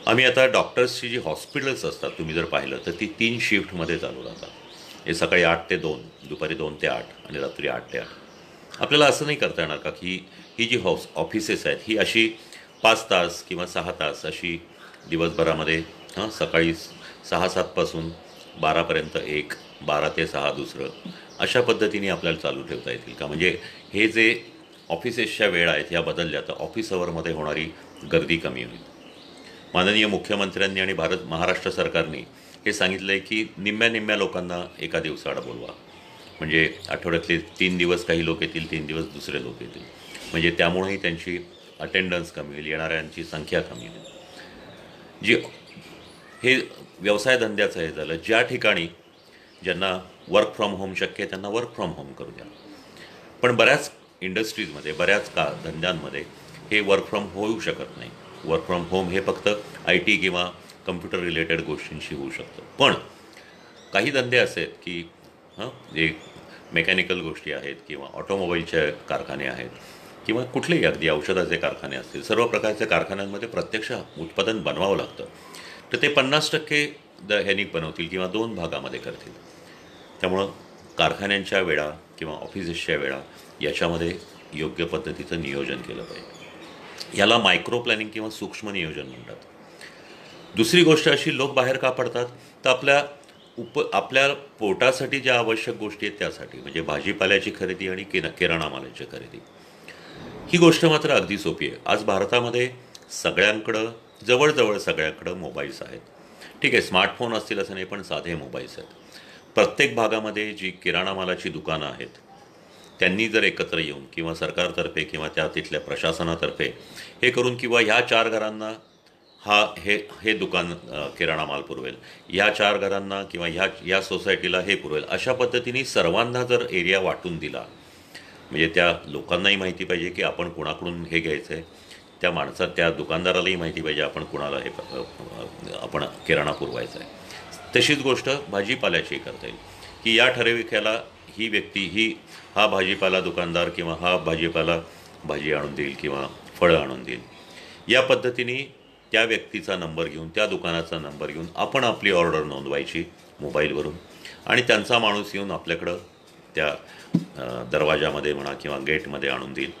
आम्ही आता डॉक्टर्सची जी हॉस्पिटल्स असतात तुम्ही जर पाहिलं तर ती 3 शिफ्टमध्ये चालू राहतात. हे सकाळी 8 ते 2, दुपारी 2 ते 8 आणि रात्री 8 ते 8. आपल्याला असं नाही करता येणार का की ही जी ऑफिसेस आहेत ही अशी 5 तास किंवा 6 तास अशी दिवसभरामध्ये सकाळी 6-7 पासून 12पर्यंत एक, 12 ते 6 दुसरं, अशा पद्धतीने आपल्याला चालू ठेवता येतील का. म्हणजे हे जे ऑफिसेसच्या वेळा आहेत ह्या बदलल्या तर ऑफिस अवरमध्ये होणारी गर्दी कमी होईल. माननीय मुख्यमंत्र्यांनी आणि महाराष्ट्र सरकारने हे सांगितलं आहे की निम्म्या लोकांना एका दिवसाआड बोलवा. म्हणजे आठवड्यातले 3 दिवस काही लोक येतील, 3 दिवस दुसरे लोक येतील. म्हणजे त्यामुळेही त्यांची अटेंडन्स कमी होईल, येणाऱ्यांची संख्या कमी होईल. जी हे व्यवसाय धंद्याचं हे झालं. ज्या ठिकाणी ज्यांना वर्क फ्रॉम होम शक्य आहे त्यांना वर्क फ्रॉम होम करू द्या. पण बऱ्याच इंडस्ट्रीजमध्ये, बऱ्याच धंद्यांमध्ये हे वर्क फ्रॉम होऊ शकत नाही. वर्क फ्रॉम होम हे फक्त IT किंवा कम्प्युटर रिलेटेड गोष्टींशी होऊ शकतं. पण काही धंदे असे आहेत की जे मेकॅनिकल गोष्टी आहेत किंवा ऑटोमोबाईलचे कारखाने आहेत किंवा कुठलेही अगदी औषधाचे कारखाने असतील, सर्व प्रकारच्या कारखान्यांमध्ये प्रत्यक्ष उत्पादन बनवावं लागतं. तर ते 50% ह्यानी बनवतील किंवा 2 भागामध्ये करतील. त्यामुळं कारखान्यांच्या वेळा किंवा ऑफिसेसच्या वेळा याच्यामध्ये योग्य पद्धतीचं नियोजन केलं पाहिजे. याला मायक्रो प्लॅनिंग किंवा सूक्ष्म नियोजन म्हणतात. दुसरी गोष्ट अशी, लोक बाहेर का पडतात तर आपल्या पोटासाठी ज्या आवश्यक गोष्टी आहेत त्यासाठी, म्हणजे भाजीपाल्याची खरेदी आणि किराणा मालाची खरेदी. ही गोष्ट मात्र अगदी सोपी आहे. आज भारतामध्ये सगळ्यांकडं, जवळजवळ सगळ्यांकडं मोबाईल्स आहेत. ठीक आहे, स्मार्टफोन असतील असं नाही, पण साधे मोबाईल्स आहेत. प्रत्येक भागामध्ये जी किराणा मालाची दुकानं आहेत त्यांनी जर एकत्र येऊन किंवा सरकारतर्फे किंवा तिथल्या प्रशासनातर्फे हे करून किंवा ह्या 4 घरांना हे दुकान किराणा माल पुरवेल, ह्या 4 घरांना किंवा या सोसायटीला हे पुरवेल, अशा पद्धतीने सर्वांना जर एरिया वाटून दिला, म्हणजे त्या लोकांनाही माहिती पाहिजे की आपण कुणाकडून हे घ्यायचं आहे, त्या दुकानदारालाही माहिती पाहिजे आपण कुणाला आपण किराणा पुरवायचा आहे. तशीच गोष्ट भाजीपाल्याची करता येईल की या ठराविकाला ही व्यक्ती हा भाजीपाला दुकानदार किंवा हा भाजी आणून देईल किंवा फळं आणून देईल. या पद्धतीने त्या व्यक्तीचा नंबर घेऊन, त्या दुकानाचा नंबर घेऊन आपण आपली ऑर्डर नोंदवायची मोबाईलवरून, आणि त्यांचा माणूस येऊन आपल्याकडं त्या दरवाजामध्ये म्हणा किंवा गेटमध्ये आणून देईल.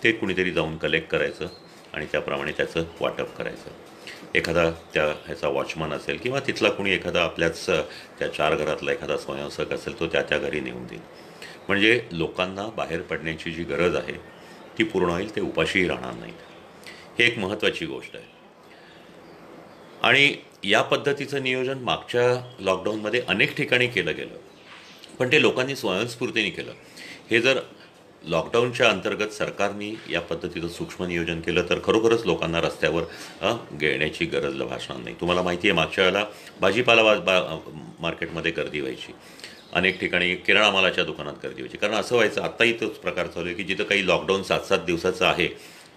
ते कुणीतरी जाऊन कलेक्ट करायचं आणि त्याप्रमाणे त्याचं वाटप करायचं. एखादा ह्याचा वॉचमन असेल किंवा तिथला कुणी एखादा आपल्याच त्या 4 घरातला एखादा स्वयंसेवक असेल, तो त्या घरी नेऊन देईल. म्हणजे लोकांना बाहेर पडण्याची जी गरज आहे ती पूर्ण होईल, ते उपाशीही राहणार नाहीत. हे एक महत्त्वाची गोष्ट आहे. आणि या पद्धतीचं नियोजन मागच्या लॉकडाऊनमध्ये अनेक ठिकाणी केलं गेलं, पण ते लोकांनी स्वयंस्फूर्तीने केलं. हे जर लॉकडाऊनच्या अंतर्गत सरकारने या पद्धतीचं सूक्ष्म नियोजन केलं तर खरोखरच लोकांना रस्त्यावर घेण्याची गरज भासणार नाही. तुम्हाला माहिती आहे, मागच्या वेळेला भाजीपाला मार्केटमध्ये गर्दी व्हायची, अनेक ठिकाणी किराणा मालाच्या दुकानात गर्दी व्हायची. कारण असं व्हायचं, आत्ताही तोच प्रकार चालू आहे की जिथं काही लॉकडाऊन 7-7 दिवसाचं आहे,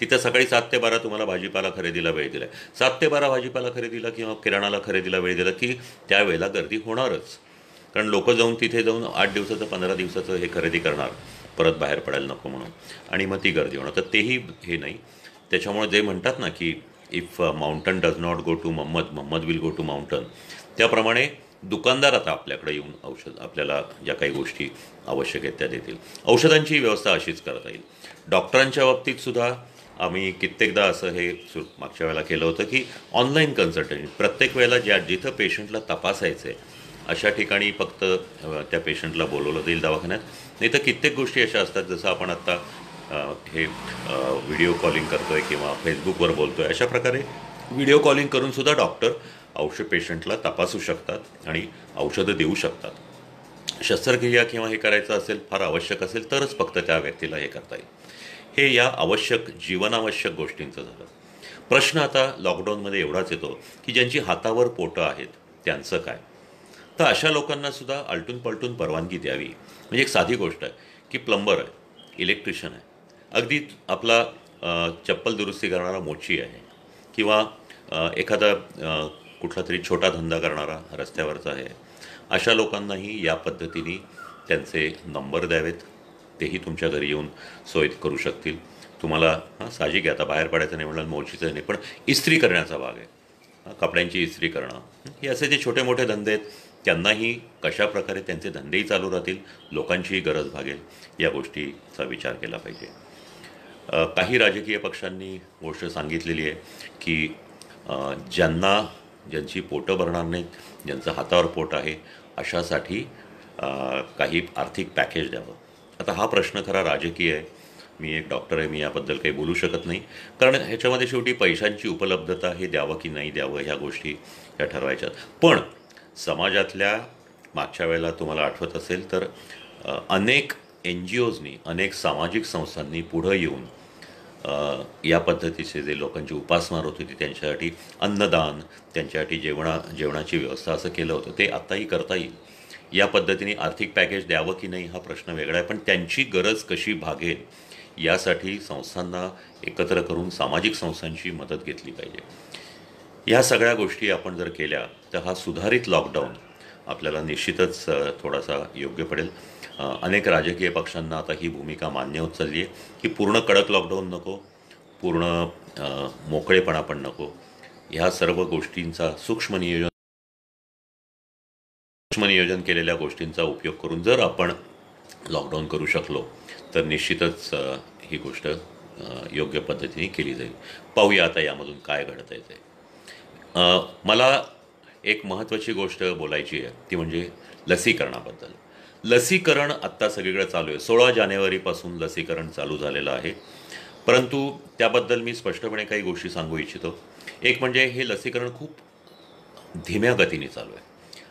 तिथं सकाळी 7 ते 12 तुम्हाला भाजीपाला खरेदीला वेळ दिला आहे. 7 ते 12 भाजीपाला खरेदीला किंवा किराणाला खरेदीला वेळ दिला की त्यावेळेला गर्दी होणारच. कारण लोक तिथे जाऊन 8 दिवसाचं 15 दिवसाचं हे खरेदी करणार, परत बाहेर पडायला नको म्हणून, आणि मग ती गर्दी होणार. तर तेही हे नाही. त्याच्यामुळे जे म्हणतात ना की if mountain does not go to Mohammed will go to mountain, त्याप्रमाणे दुकानदार आता आपल्याकडे येऊन आपल्याला ज्या काही गोष्टी आवश्यक आहेत त्या देतील. औषधांची व्यवस्था अशीच करता येईल. डॉक्टरांच्या बाबतीत सुद्धा आम्ही कित्येकदा असं मागच्या वेळेला केलं होतं की ऑनलाईन कन्सल्टेशन, प्रत्येक वेळेला जिथं पेशंटला तपासायचं आहे अशा ठिकाणी फक्त त्या पेशंटला बोलवलं जाईल दवाखान्यात. नाही तर कित्येक गोष्टी अशा असतात, जसं आपण आत्ता हे व्हिडिओ कॉलिंग करतो आहे किंवा फेसबुकवर बोलतो आहे, अशा प्रकारे व्हिडिओ कॉलिंग करूनसुद्धा डॉक्टर पेशंटला तपासू शकतात आणि औषधं देऊ शकतात. शस्त्रक्रिया किंवा हे करायचं असेल, फार आवश्यक असेल तरच फक्त त्या व्यक्तीला हे करता येईल. हे या जीवनावश्यक गोष्टींचं झालं. प्रश्न आता लॉकडाऊनमध्ये एवढाच येतो की ज्यांची हातावर पोटं आहेत त्यांचं काय. तर अशा लोकांनासुद्धा आलटून पलटून परवानगी द्यावी. म्हणजे एक साधी गोष्ट आहे की प्लंबर आहे, इलेक्ट्रिशियन आहे, अगदी आपला चप्पल दुरुस्ती करणारा मोची आहे, किंवा एखादा कुठला तरी छोटा धंदा करणारा रस्त्यावरचा आहे, अशा लोकांनाही या पद्धतीने त्यांचे नंबर द्यावेत. तेही तुमच्या घरी येऊन सोय करू शकतील. तुम्हाला साहजिक आहे, आता बाहेर पडायचं नाही म्हणलं, मोचीचं नाही, पण इस्त्री करण्याचा भाग आहे, कपड्यांची इस्त्री करणं, हे असे जे छोटे मोठे धंदे आहेत त्यांनाही कशा प्रकारे त्यांचे धंदेही चालू राहतील, लोकांचीही गरज भागेल, या गोष्टीचा विचार केला पाहिजे. काही राजकीय पक्षांनी गोष्ट सांगितलेली आहे की ज्यांची पोटं भरणार नाहीत, ज्यांचं हातावर पोट आहे, अशासाठी काही आर्थिक पॅकेज द्यावं. आता हा प्रश्न खरा राजकीय आहे. मी एक डॉक्टर आहे, मी याबद्दल काही बोलू शकत नाही, कारण ह्याच्यामध्ये शेवटी पैशांची उपलब्धता, हे द्यावं की नाही द्यावं ह्या गोष्टी ह्या ठरवायच्यात. पण समाजातल्या मागच्या वेळेला तुम्हाला आठवत असेल तर अनेक NGOजनी, अनेक सामाजिक संस्थांनी पुढं येऊन या पद्धतीचे जे लोकांची उपासमार होती ती त्यांच्यासाठी अन्नदान, त्यांच्यासाठी जेवणाची व्यवस्था असं केलं होतं. ते आत्ताही करता येईल. या पद्धतीने आर्थिक पॅकेज द्यावं की नाही हा प्रश्न वेगळा आहे, पण त्यांची गरज कशी भागेल यासाठी संस्थांना एकत्र करून सामाजिक संस्थांची मदत घेतली पाहिजे. ह्या सगळ्या गोष्टी आपण जर केल्या तर हा सुधारित लॉकडाऊन आपल्याला निश्चितच थोडासा योग्य पडेल. अनेक राजकीय पक्षांना आता ही भूमिका मान्य होत चालली आहे की पूर्ण कडक लॉकडाऊन नको, पूर्ण मोकळेपणा पण नको. ह्या सर्व गोष्टींचा सूक्ष्म नियोजन केलेल्या गोष्टींचा उपयोग करून जर आपण लॉकडाऊन करू शकलो तर निश्चितच ही गोष्ट योग्य पद्धतीने केली जाईल. पाहूया आता यामधून काय घडत आहे ते. मला एक महत्त्वाची गोष्ट बोलायची आहे, ती म्हणजे लसीकरणाबद्दल. लसीकरण आत्ता सगळीकडे चालू आहे. 16 जानेवारीपासून लसीकरण चालू झालेलं आहे, परंतु त्याबद्दल मी स्पष्टपणे काही गोष्टी सांगू इच्छितो. एक म्हणजे हे लसीकरण खूप धीम्या गतीने चालू आहे.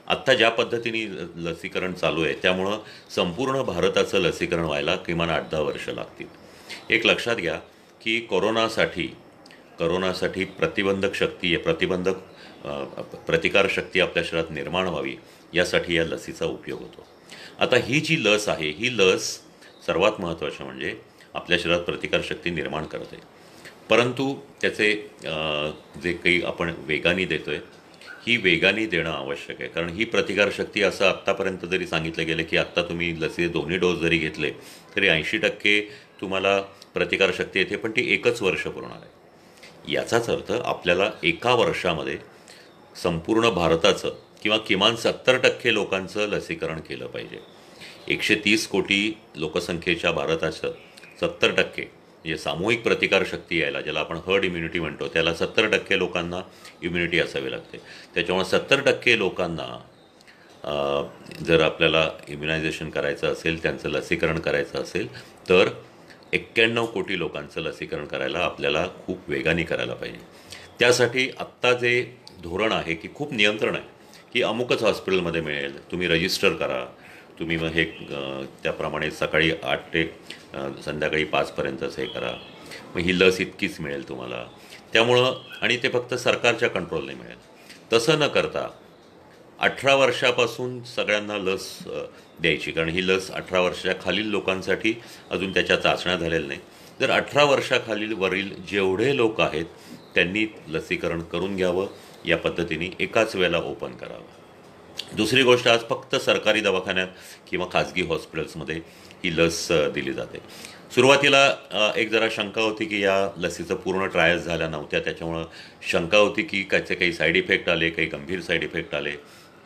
आत्ता ज्या पद्धतीने लसीकरण चालू आहे त्यामुळं संपूर्ण भारताचं लसीकरण व्हायला किमान 8-10 वर्ष लागतील. एक लक्षात घ्या की कोरोनासाठी करोनासाठी प्रतिबंधक शक्ती प्रतिकारशक्ती आपल्या शरीरात निर्माण व्हावी यासाठी या लसीचा उपयोग होतो. आता ही जी लस आहे ही लस सर्वात महत्त्वाचं म्हणजे आपल्या शरीरात प्रतिकारशक्ती निर्माण करते, परंतु त्याचे जे काही आपण वेगाने देतो आहे ही वेगाने देणं आवश्यक आहे. कारण ही प्रतिकारशक्ती असं आत्तापर्यंत जरी सांगितलं गेलं की आत्ता तुम्ही लसीचे दोन्ही डोस जरी घेतले तरी 80% तुम्हाला प्रतिकारशक्ती येते, पण ती 1 वर्ष पुरणार आहे. याचाच अर्थ आपल्याला 1 वर्षामध्ये संपूर्ण भारताचं किंवा किमान 70% लोकांचं लसीकरण केलं पाहिजे. 130 कोटी लोकसंख्येच्या भारताचं 70% म्हणजे सामूहिक प्रतिकारशक्ती यायला, ज्याला आपण हर्ड इम्युनिटी म्हणतो, त्याला 70% लोकांना इम्युनिटी असावी लागते. त्याच्यामुळे 70% लोकांना जर आपल्याला इम्युनायझेशन करायचं असेल, त्यांचं लसीकरण करायचं असेल तर 91 कोटी लोकांचं लसीकरण करायला आपल्याला खूप वेगाने करायला पाहिजे. त्यासाठी आत्ता जे धोरण आहे की खूप नियंत्रण आहे की अमुकच हॉस्पिटलमध्ये मिळेल, तुम्ही रजिस्टर करा, तुम्ही मग हे त्याप्रमाणे सकाळी 8 ते संध्याकाळी 5पर्यंतच हे करा, मग ही लस इतकीच मिळेल तुम्हाला. त्यामुळं आणि ते फक्त सरकारच्या कंट्रोलने मिळेल. तसं न करता 18 वर्षापासून सगळ्यांना लस द्यायची, कारण ही लस 18 वर्षाच्या खालील लोकांसाठी अजून त्याच्या चाचण्या झालेल्या नाही. जर 18 वर्षाखालील वरील जेवढे लोक आहेत त्यांनी लसीकरण करून घ्यावं, या पद्धतीने एकाच वेळेला ओपन करावं. दुसरी गोष्ट, आज फक्त सरकारी दवाखान्यात किंवा खाजगी हॉस्पिटल्समध्ये ही लस दिली जाते. सुरुवातीला एक जरा शंका होती की या लसीचं पूर्ण ट्रायल्स झाल्या नव्हत्या, त्याच्यामुळं शंका होती की त्याचे काही साईड इफेक्ट आले, काही गंभीर साईड इफेक्ट आले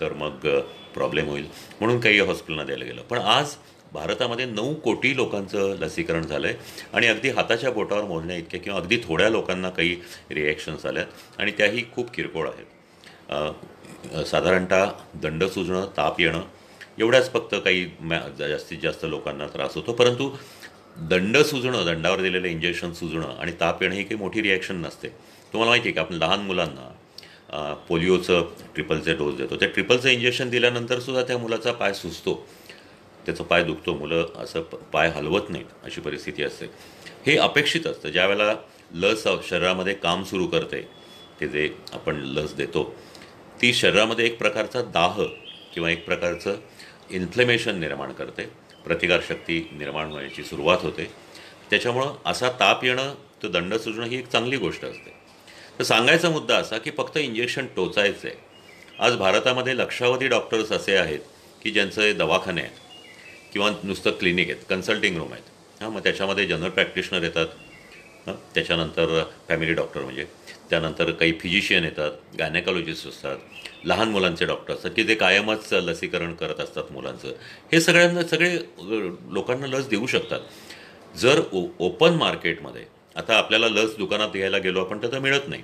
तर मग प्रॉब्लेम होईल, म्हणून काही हॉस्पिटलला द्यायला गेलं. पण आज भारतामध्ये 9 कोटी लोकांचं लसीकरण झालं आहे आणि अगदी हाताच्या बोटावर मोजण्या इतक्या किंवा अगदी थोड्या लोकांना काही रिॲक्शन्स आल्यात आणि त्याही खूप किरकोळ आहेत. साधारणतः दंड सुजणं, ताप येणं एवढ्याच फक्त काही जास्तीत जास्त लोकांना त्रास होतो, परंतु दंड सुजणं, दंडावर दिलेलं इंजेक्शन सुजणं आणि ताप येणं ही काही मोठी रिॲक्शन नसते. तुम्हाला माहिती आहे की आपण लहान मुलांना पोलिओचं ट्रिपलचे डोस देतो, त्या ट्रिपलचं इंजेक्शन दिल्यानंतरसुद्धा त्या मुलाचा पाय सुजतो, त्याचा पाय दुखतो, मुलं असं पाय हलवत नाहीत, अशी परिस्थिती असते. हे अपेक्षित असतं. ज्यावेळेला लस शरीरामध्ये काम सुरू करते, ते जे आपण लस देतो ती शरीरामध्ये एक प्रकारचा दाह किंवा एक प्रकारचं इन्फ्लेमेशन निर्माण करते, प्रतिकारशक्ती निर्माण होण्याची सुरुवात होते. त्याच्यामुळं असा ताप येणं, तो दंड सुजणं ही एक चांगली गोष्ट असते. तर सांगायचा मुद्दा असा की फक्त इंजेक्शन टोचायचं आहे. आज भारतामध्ये लक्षावधी डॉक्टर्स असे आहेत की ज्यांचे दवाखाने आहेत किंवा नुसतं क्लिनिक आहेत, कन्सल्टिंग रूम आहेत. मग त्याच्यामध्ये जनरल प्रॅक्टिशनर येतात, त्याच्यानंतर फॅमिली डॉक्टर म्हणजे, त्यानंतर काही फिजिशियन येतात, गायनेकॉलॉजिस्ट असतात, लहान मुलांचे डॉक्टर असतात की जे कायमच लसीकरण करत असतात मुलांचं. हे सगळे लोकांना लस देऊ शकतात. जर ओपन मार्केटमध्ये आता आपल्याला लस दुकानात घ्यायला गेलो आपण तर मिळत नाही,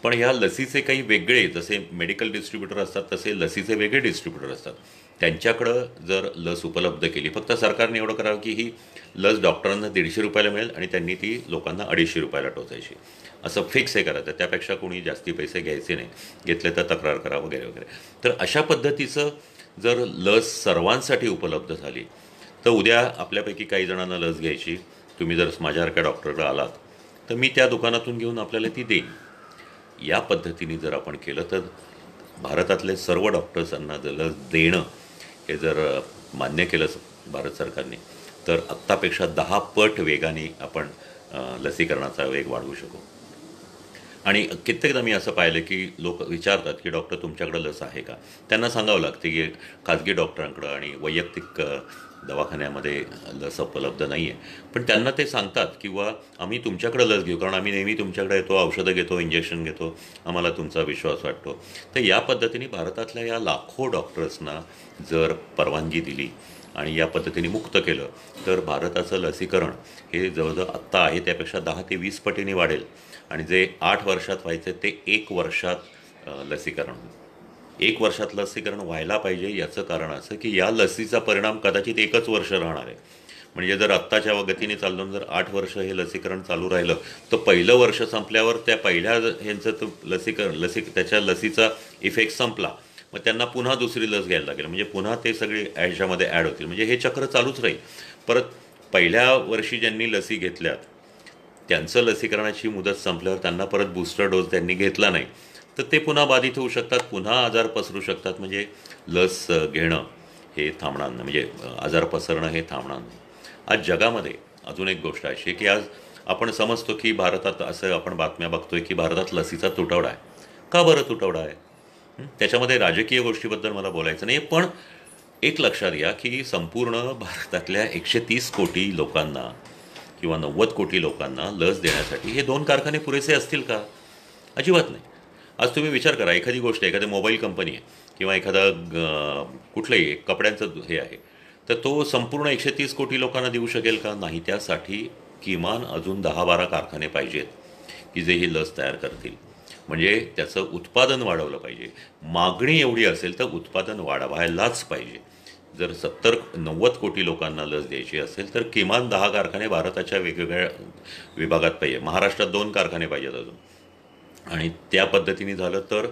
पण ह्या लसीचे काही वेगळे, जसे मेडिकल डिस्ट्रीब्युटर असतात तसे लसीचे वेगळे डिस्ट्रीब्युटर असतात, त्यांच्याकडं जर लस उपलब्ध केली, फक्त सरकारने एवढं करावं की ही लस डॉक्टरांना 150 रुपयाला मिळेल आणि त्यांनी ती लोकांना 250 रुपयाला टोचायची, असं फिक्स हे करायचं. त्यापेक्षा कोणी जास्ती पैसे घ्यायचे नाही, घेतले तर तक्रार करा वगैरे वगैरे. तर अशा पद्धतीचं जर लस सर्वांसाठी उपलब्ध झाली तर उद्या आपल्यापैकी काही जणांना लस घ्यायची, तुम्ही जर माझ्यासारख्या डॉक्टरकडे आलात तर मी त्या दुकानातून घेऊन आपल्याला ती देईन. या पद्धतीने जर आपण केलं तर भारतातले सर्व डॉक्टर्सांना जर लस देणं हे जर मान्य केलं भारत सरकारने तर आत्तापेक्षा 10 पट वेगाने आपण लसीकरणाचा वेग वाढवू शकू. आणि कित्येकदा मी असं पाहिलं की लोक विचारतात की डॉक्टर तुमच्याकडं लस आहे का. त्यांना सांगावं लागतं की खाजगी डॉक्टरांकडं आणि वैयक्तिक दवाखान्यामध्ये लस उपलब्ध नाही आहे, पण त्यांना ते सांगतात किंवा आम्ही तुमच्याकडं लस घेऊ, कारण आम्ही नेहमी तुमच्याकडे येतो, औषधं घेतो, इंजेक्शन घेतो, आम्हाला तुमचा विश्वास वाटतो. तर या पद्धतीने भारतातल्या या लाखो डॉक्टर्सना जर परवानगी दिली आणि या पद्धतीने मुक्त केलं तर भारताचं लसीकरण हे जवळजवळ आत्ता आहे त्यापेक्षा 10 ते 20 पटीने वाढेल आणि जे 8 वर्षात व्हायचे ते 1 वर्षात लसीकरण. 1 वर्षात लसीकरण व्हायला पाहिजे. याचं कारण असं की या लसीचा परिणाम कदाचित 1च वर्ष राहणार आहे. म्हणजे जर आत्ताच्या गतीने चालून जर 8 वर्ष हे लसीकरण चालू राहिलं तर पहिलं वर्ष संपल्यावर त्या पहिल्या ह्यांचं त्याच्या लसीचा इफेक्ट संपला, मग त्यांना पुन्हा दुसरी लस घ्यायला लागेल, म्हणजे पुन्हा ते सगळे ह्याच्यामध्ये ॲड होतील, म्हणजे हे चक्र चालूच राहील. परत पहिल्या वर्षी ज्यांनी लसी घेतल्यात त्यांचं लसीकरणाची मुदत संपल्यावर त्यांना परत बूस्टर डोस त्यांनी घेतला नाही तर ते पुन्हा बाधित होऊ शकतात, पुन्हा आजार पसरू शकतात. म्हणजे लस घेणं हे थांबणार नाही, म्हणजे आजार पसरणं हे थांबणार नाही. आज जगामध्ये अजून एक गोष्ट अशी आहे की आज आपण समजतो की भारतात असं आपण बातम्या बघतोय की भारतात लसीचा तुटवडा आहे. का बरं तुटवडा आहे? त्याच्यामध्ये राजकीय गोष्टीबद्दल मला बोलायचं नाही, पण एक लक्षात घ्या की संपूर्ण भारतातल्या 130 कोटी लोकांना किंवा 90 कोटी लोकांना लस देण्यासाठी हे 2 कारखाने पुरेसे असतील का? अजिबात नाही. आज तुम्ही विचार करा, एखादी गोष्ट, एखादी मोबाईल कंपनी आहे किंवा एखादा कुठलंही एक कपड्यांचं हे आहे, तर तो संपूर्ण 130 कोटी लोकांना देऊ शकेल का? नाही. त्यासाठी किमान अजून 10-12 कारखाने पाहिजेत की जे ही लस तयार करतील. म्हणजे त्याचं उत्पादन वाढवलं पाहिजे. मागणी एवढी असेल तर उत्पादन वाढवायलाच पाहिजे. जर 70-90 कोटी लोकांना लस द्यायची असेल तर किमान 10 कारखाने भारताच्या वेगवेगळ्या विभागात पाहिजे. महाराष्ट्रात 2 कारखाने पाहिजेत अजून. आणि त्या पद्धतीने झालं तर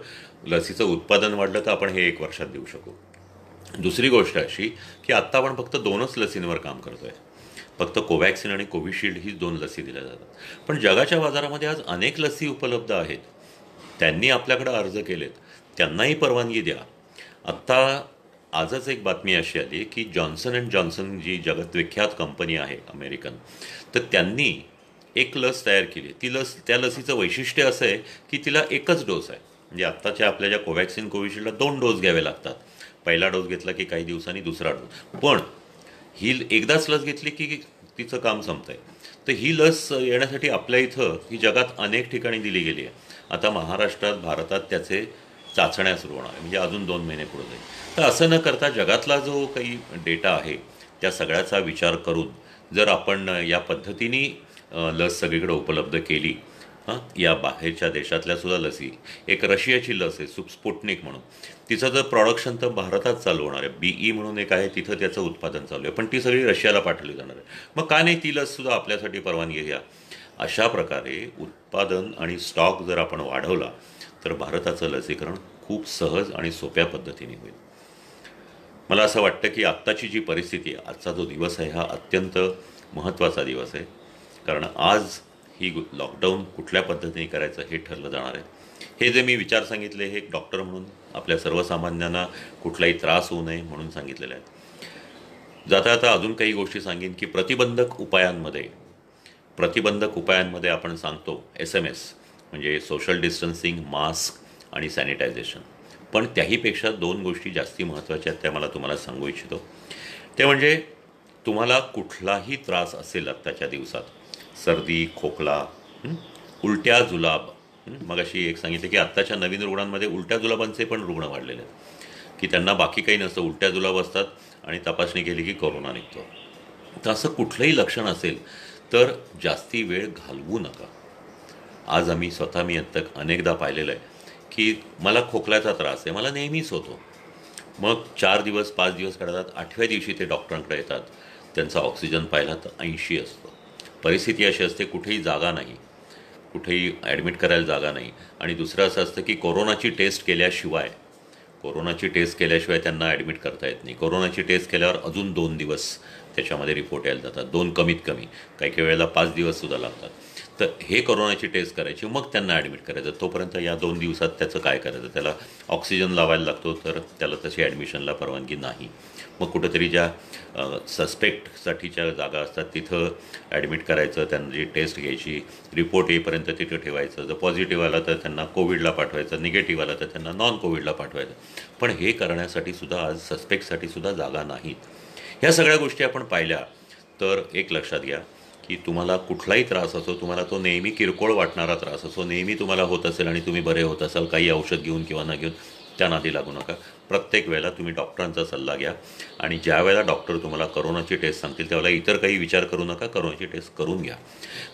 लसीचं उत्पादन वाढलं तर आपण हे 1 वर्षात देऊ शकू. दुसरी गोष्ट अशी की आत्ता आपण फक्त 2च लसींवर काम करतो आहे. फक्त कोवॅक्सिन आणि कोविशिल्ड ही 2 लसी दिल्या जातात. पण जगाच्या बाजारामध्ये आज अनेक लसी उपलब्ध आहेत. त्यांनी आपल्याकडे अर्ज केलेत, त्यांनाही परवानगी द्या. आत्ता आजच एक बातमी अशी आली की जॉन्सन अँड जॉन्सन जी जगतविख्यात कंपनी आहे अमेरिकन, तर त्यांनी एक लस तयार केली. ती लस, त्या लसीचं वैशिष्ट्य असं आहे की तिला एकच डोस आहे. म्हणजे आत्ताच्या आपल्या ज्या कोवॅक्सिन कोविशिल्डला 2 डोस घ्यावे लागतात. पहिला डोस घेतला की काही दिवसांनी दुसरा डोस. पण ही एकदाच लस घेतली की तिचं काम संपतंय. तर ही लस येण्यासाठी आपल्या इथं ही जगात अनेक ठिकाणी दिली गेली आहे. आता महाराष्ट्रात, भारतात त्याचे चाचण्या सुरू होणार आहे. म्हणजे अजून 2 महिने पुढे जाईल. तर असं न करता जगातला जो काही डेटा आहे त्या सगळ्याचा विचार करून जर आपण या पद्धतीने लस सगळीकडे उपलब्ध केली, या बाहेरच्या देशातल्या सुद्धा लसी, एक रशियाची लस आहे स्पुटनिक म्हणून, तिचं जर प्रोडक्शन तर भारतात चालू होणार आहे. BE म्हणून एक आहे, तिथं त्याचं उत्पादन चालू आहे, पण ती सगळी रशियाला पाठवली जाणार आहे. मग का नाही ती लससुद्धा आपल्यासाठी परवानगी घ्या? अशा प्रकारे उत्पादन आणि स्टॉक जर आपण वाढवला तर भारताचं लसीकरण खूप सहज आणि सोप्या पद्धतीने होईल. मला असं वाटतं की आत्ताची जी परिस्थिती आहे, आजचा जो दिवस आहे हा अत्यंत महत्त्वाचा दिवस आहे. कारण आज ही लॉकडाऊन कुठल्या पद्धतीने करायचं हे ठरलं जाणार आहे. हे जे मी विचार सांगितले हे एक डॉक्टर म्हणून आपल्या सर्वसामान्यांना कुठलाही त्रास होऊ नये म्हणून सांगितलेले आहेत. जाता जाता अजून काही गोष्टी सांगेन की प्रतिबंधक उपायांमध्ये आपण सांगतो SMS, म्हणजे सोशल डिस्टन्सिंग, मास्क आणि सॅनिटायझेशन. पण त्याहीपेक्षा 2 गोष्टी जास्ती महत्त्वाच्या आहेत, त्या मला तुम्हाला सांगू इच्छितो. ते म्हणजे तुम्हाला कुठलाही त्रास असेल आत्ताच्या दिवसात, सर्दी, खोकला, उलट्या जुलाब, मग अशी एक सांगितलं की आत्ताच्या नवीन रुग्णांमध्ये उलट्या जुलाबांचे पण रुग्ण वाढलेले आहेत की त्यांना बाकी काही नसतं, उलट्या जुलाब असतात आणि तपासणी केली की कोरोना निघतो. तर असं कुठलंही लक्षण असेल तर जास्ती वेळ घालवू नका. आज मी अनेकदा पाहिलेलं आहे की मला खोकल्याचा त्रास आहे, मला नेहमीच होतो. मग 4 दिवस 5 दिवस काढतात, 8व्या दिवशी ते डॉक्टरांकडे येतात. त्यांचा ऑक्सिजन पाहिला तर 80 असतो. परिस्थिती अशी असते, कुठेही जागा नाही, कुठेही ॲडमिट करायला जागा नाही. आणि दुसरं असं असतं की कोरोनाची टेस्ट केल्याशिवाय त्यांना ॲडमिट करता येत नाही. कोरोनाची टेस्ट केल्यावर अजून 2 दिवस त्याच्यामध्ये रिपोर्ट यायला जातात, 2 कमीत कमी, काही काही वेळेला 5 दिवससुद्धा लागतात. तर हे कोरोनाची टेस्ट करायची, मग त्यांना ॲडमिट करायचं. तोपर्यंत या 2 दिवसात त्याचं काय करायचं? त्याला ऑक्सिजन लावायला लागतो, तर त्याला तशी ॲडमिशनला परवानगी नाही. मग कुठेतरी ज्या सस्पेक्टसाठीच्या जागा असतात तिथं ॲडमिट करायचं, त्यांची टेस्ट घ्यायची, रिपोर्ट येईपर्यंत तिथं ठेवायचं. जर पॉझिटिव्ह आला तर त्यांना कोविडला पाठवायचं, निगेटिव्ह आला तर त्यांना नॉन कोविडला पाठवायचं. पण हे करण्यासाठी सुद्धा आज सस्पेक्टसाठी सुद्धा जागा नाहीत. ह्या सगळ्या गोष्टी आपण पाहिल्या तर एक लक्षात घ्या की तुम्हाला कुठलाही त्रास असो, तुम्हाला तो नेहमी किरकोळ वाटणारा त्रास असो, नेहमी तुम्हाला होत असेल आणि तुम्ही बरे होत असाल काही औषध घेऊन किंवा न घेऊन, त्या नादी लागू नका. प्रत्येक वेळेला तुम्ही डॉक्टरांचा सल्ला घ्या. आणि ज्या वेळेला डॉक्टर तुम्हाला करोनाची टेस्ट सांगतील त्यावेळेला इतर काही विचार करू नका, करोनाची टेस्ट करून घ्या.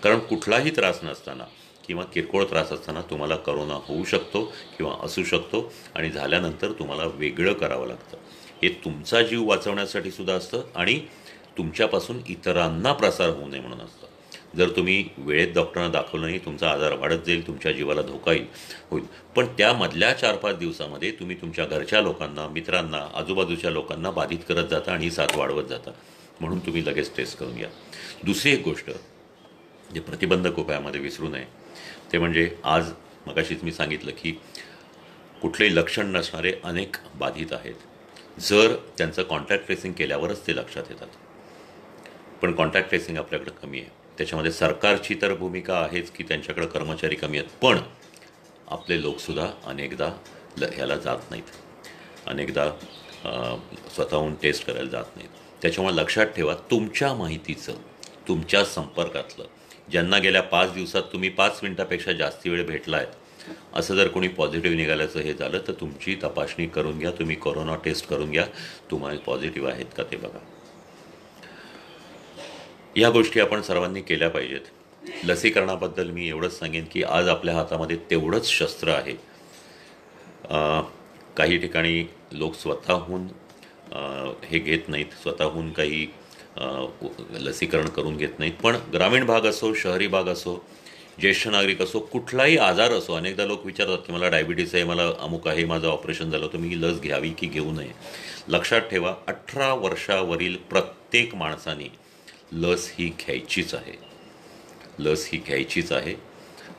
कारण कुठलाही त्रास नसताना किंवा किरकोळ त्रास असताना तुम्हाला करोना होऊ शकतो किंवा असू शकतो, आणि झाल्यानंतर तुम्हाला वेगळं करावं लागतं. हे तुमचा जीव वाचवण्यासाठी सुद्धा असतं आणि तुमच्यापासून इतरांना प्रसार होऊ नये म्हणून असतं. जर तुम्ही वेळेत डॉक्टरांना दाखवलं नाही, तुमचा आजार वाढत जाईल, तुमच्या जीवाला धोका होईल. पण त्यामधल्या 4-5 दिवसामध्ये तुम्ही तुमच्या घरच्या लोकांना, मित्रांना, आजूबाजूच्या लोकांना बाधित करत जाता आणि ही साथ वाढवत जाता. म्हणून तुम्ही लगेच टेस्ट करून घ्या. दुसरी एक गोष्ट, जे प्रतिबंधक उपायामध्ये विसरू नये ते म्हणजे आज मगाशीच मी सांगितलं की कुठलेही लक्षण नसणारे अनेक बाधित आहेत. जर त्यांचं कॉन्टॅक्ट ट्रेसिंग केल्यावरच ते लक्षात येतात, पण कॉन्टॅक्ट ट्रेसिंग आपल्याकडे कमी आहे. त्याच्यामध्ये सरकारची तर भूमिका आहेच की त्यांच्याकडे कर्मचारी कमी आहेत, पण आपले लोकसुद्धा अनेकदा ह्याला जात नाहीत, अनेकदा स्वतःहून टेस्ट करायला जात नाहीत. त्याच्यामुळे लक्षात ठेवा, तुमच्या माहितीचं, तुमच्या संपर्कातलं, ज्यांना गेल्या 5 दिवसात तुम्ही 5 मिनिटापेक्षा जास्ती वेळ भेटला आहेत, असं जर कोणी पॉझिटिव्ह निघाल्याचं हे झालं तर तुमची तपासणी करून घ्या, तुम्ही कोरोना टेस्ट करून घ्या, तुम्हाला पॉझिटिव्ह आहेत का ते बघा. या गोष्टी आपण सर्वांनी केल्या पाहिजेत. लसीकरणाबद्दल मी एवढंच सांगेन की आज आपल्या हातामध्ये तेवढंच शस्त्र आहे. काही ठिकाणी लोक स्वतःहून हे घेत नाहीत, स्वतःहून काही लसीकरण करून घेत नाहीत. पण ग्रामीण भाग असो, शहरी भाग असो, ज्येष्ठ नागरिक असो, कुठलाही आजार असो, अनेकदा लोक विचारतात की मला डायबिटीस आहे, मला अमुक आहे, माझं ऑपरेशन झालं, तर मी लस घ्यावी की घेऊ नये. लक्षात ठेवा, 18 वर्षावरील प्रत्येक माणसाने लस ही घ्यायचीच आहे. लस ही घ्यायचीच आहे,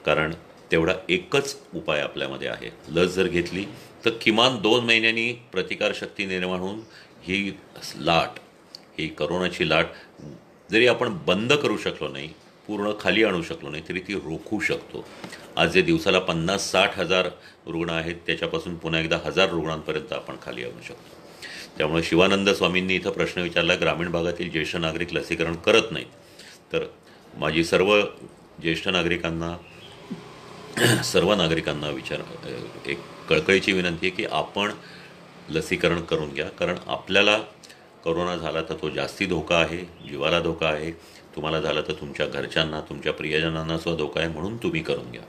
कारण तेवढा एकच उपाय आपल्यामध्ये आहे. लस जर घेतली तर किमान 2 महिन्यांनी प्रतिकारशक्ती निर्माण होऊन ही लाट, ही करोनाची लाट जरी आपण बंद करू शकलो नाही, पूर्ण खाली आणू शकलो नाही, तरी ती रोखू शकतो. आज जे दिवसाला 50-60 हजार रुग्ण आहेत, त्याच्यापासून पुन्हा एकदा 1000 रुग्णांपर्यंत आपण खाली आणू शकतो. त्यामुळे शिवानंद स्वामींनी इथं प्रश्न विचारला, ग्रामीण भागातील ज्येष्ठ नागरिक लसीकरण करत नाहीत. तर माझी सर्व ज्येष्ठ नागरिकांना, सर्व नागरिकांना एक कळकळीची विनंती आहे की आपण लसीकरण करून घ्या. कारण आपल्याला कोरोना झाला तर तो जास्ती धोका आहे, जीवाला धोका आहे. तुम्हाला झालं तर तुमच्या घरच्यांना, तुमच्या प्रियजनांना सुद्धा धोका आहे, म्हणून तुम्ही करून घ्या.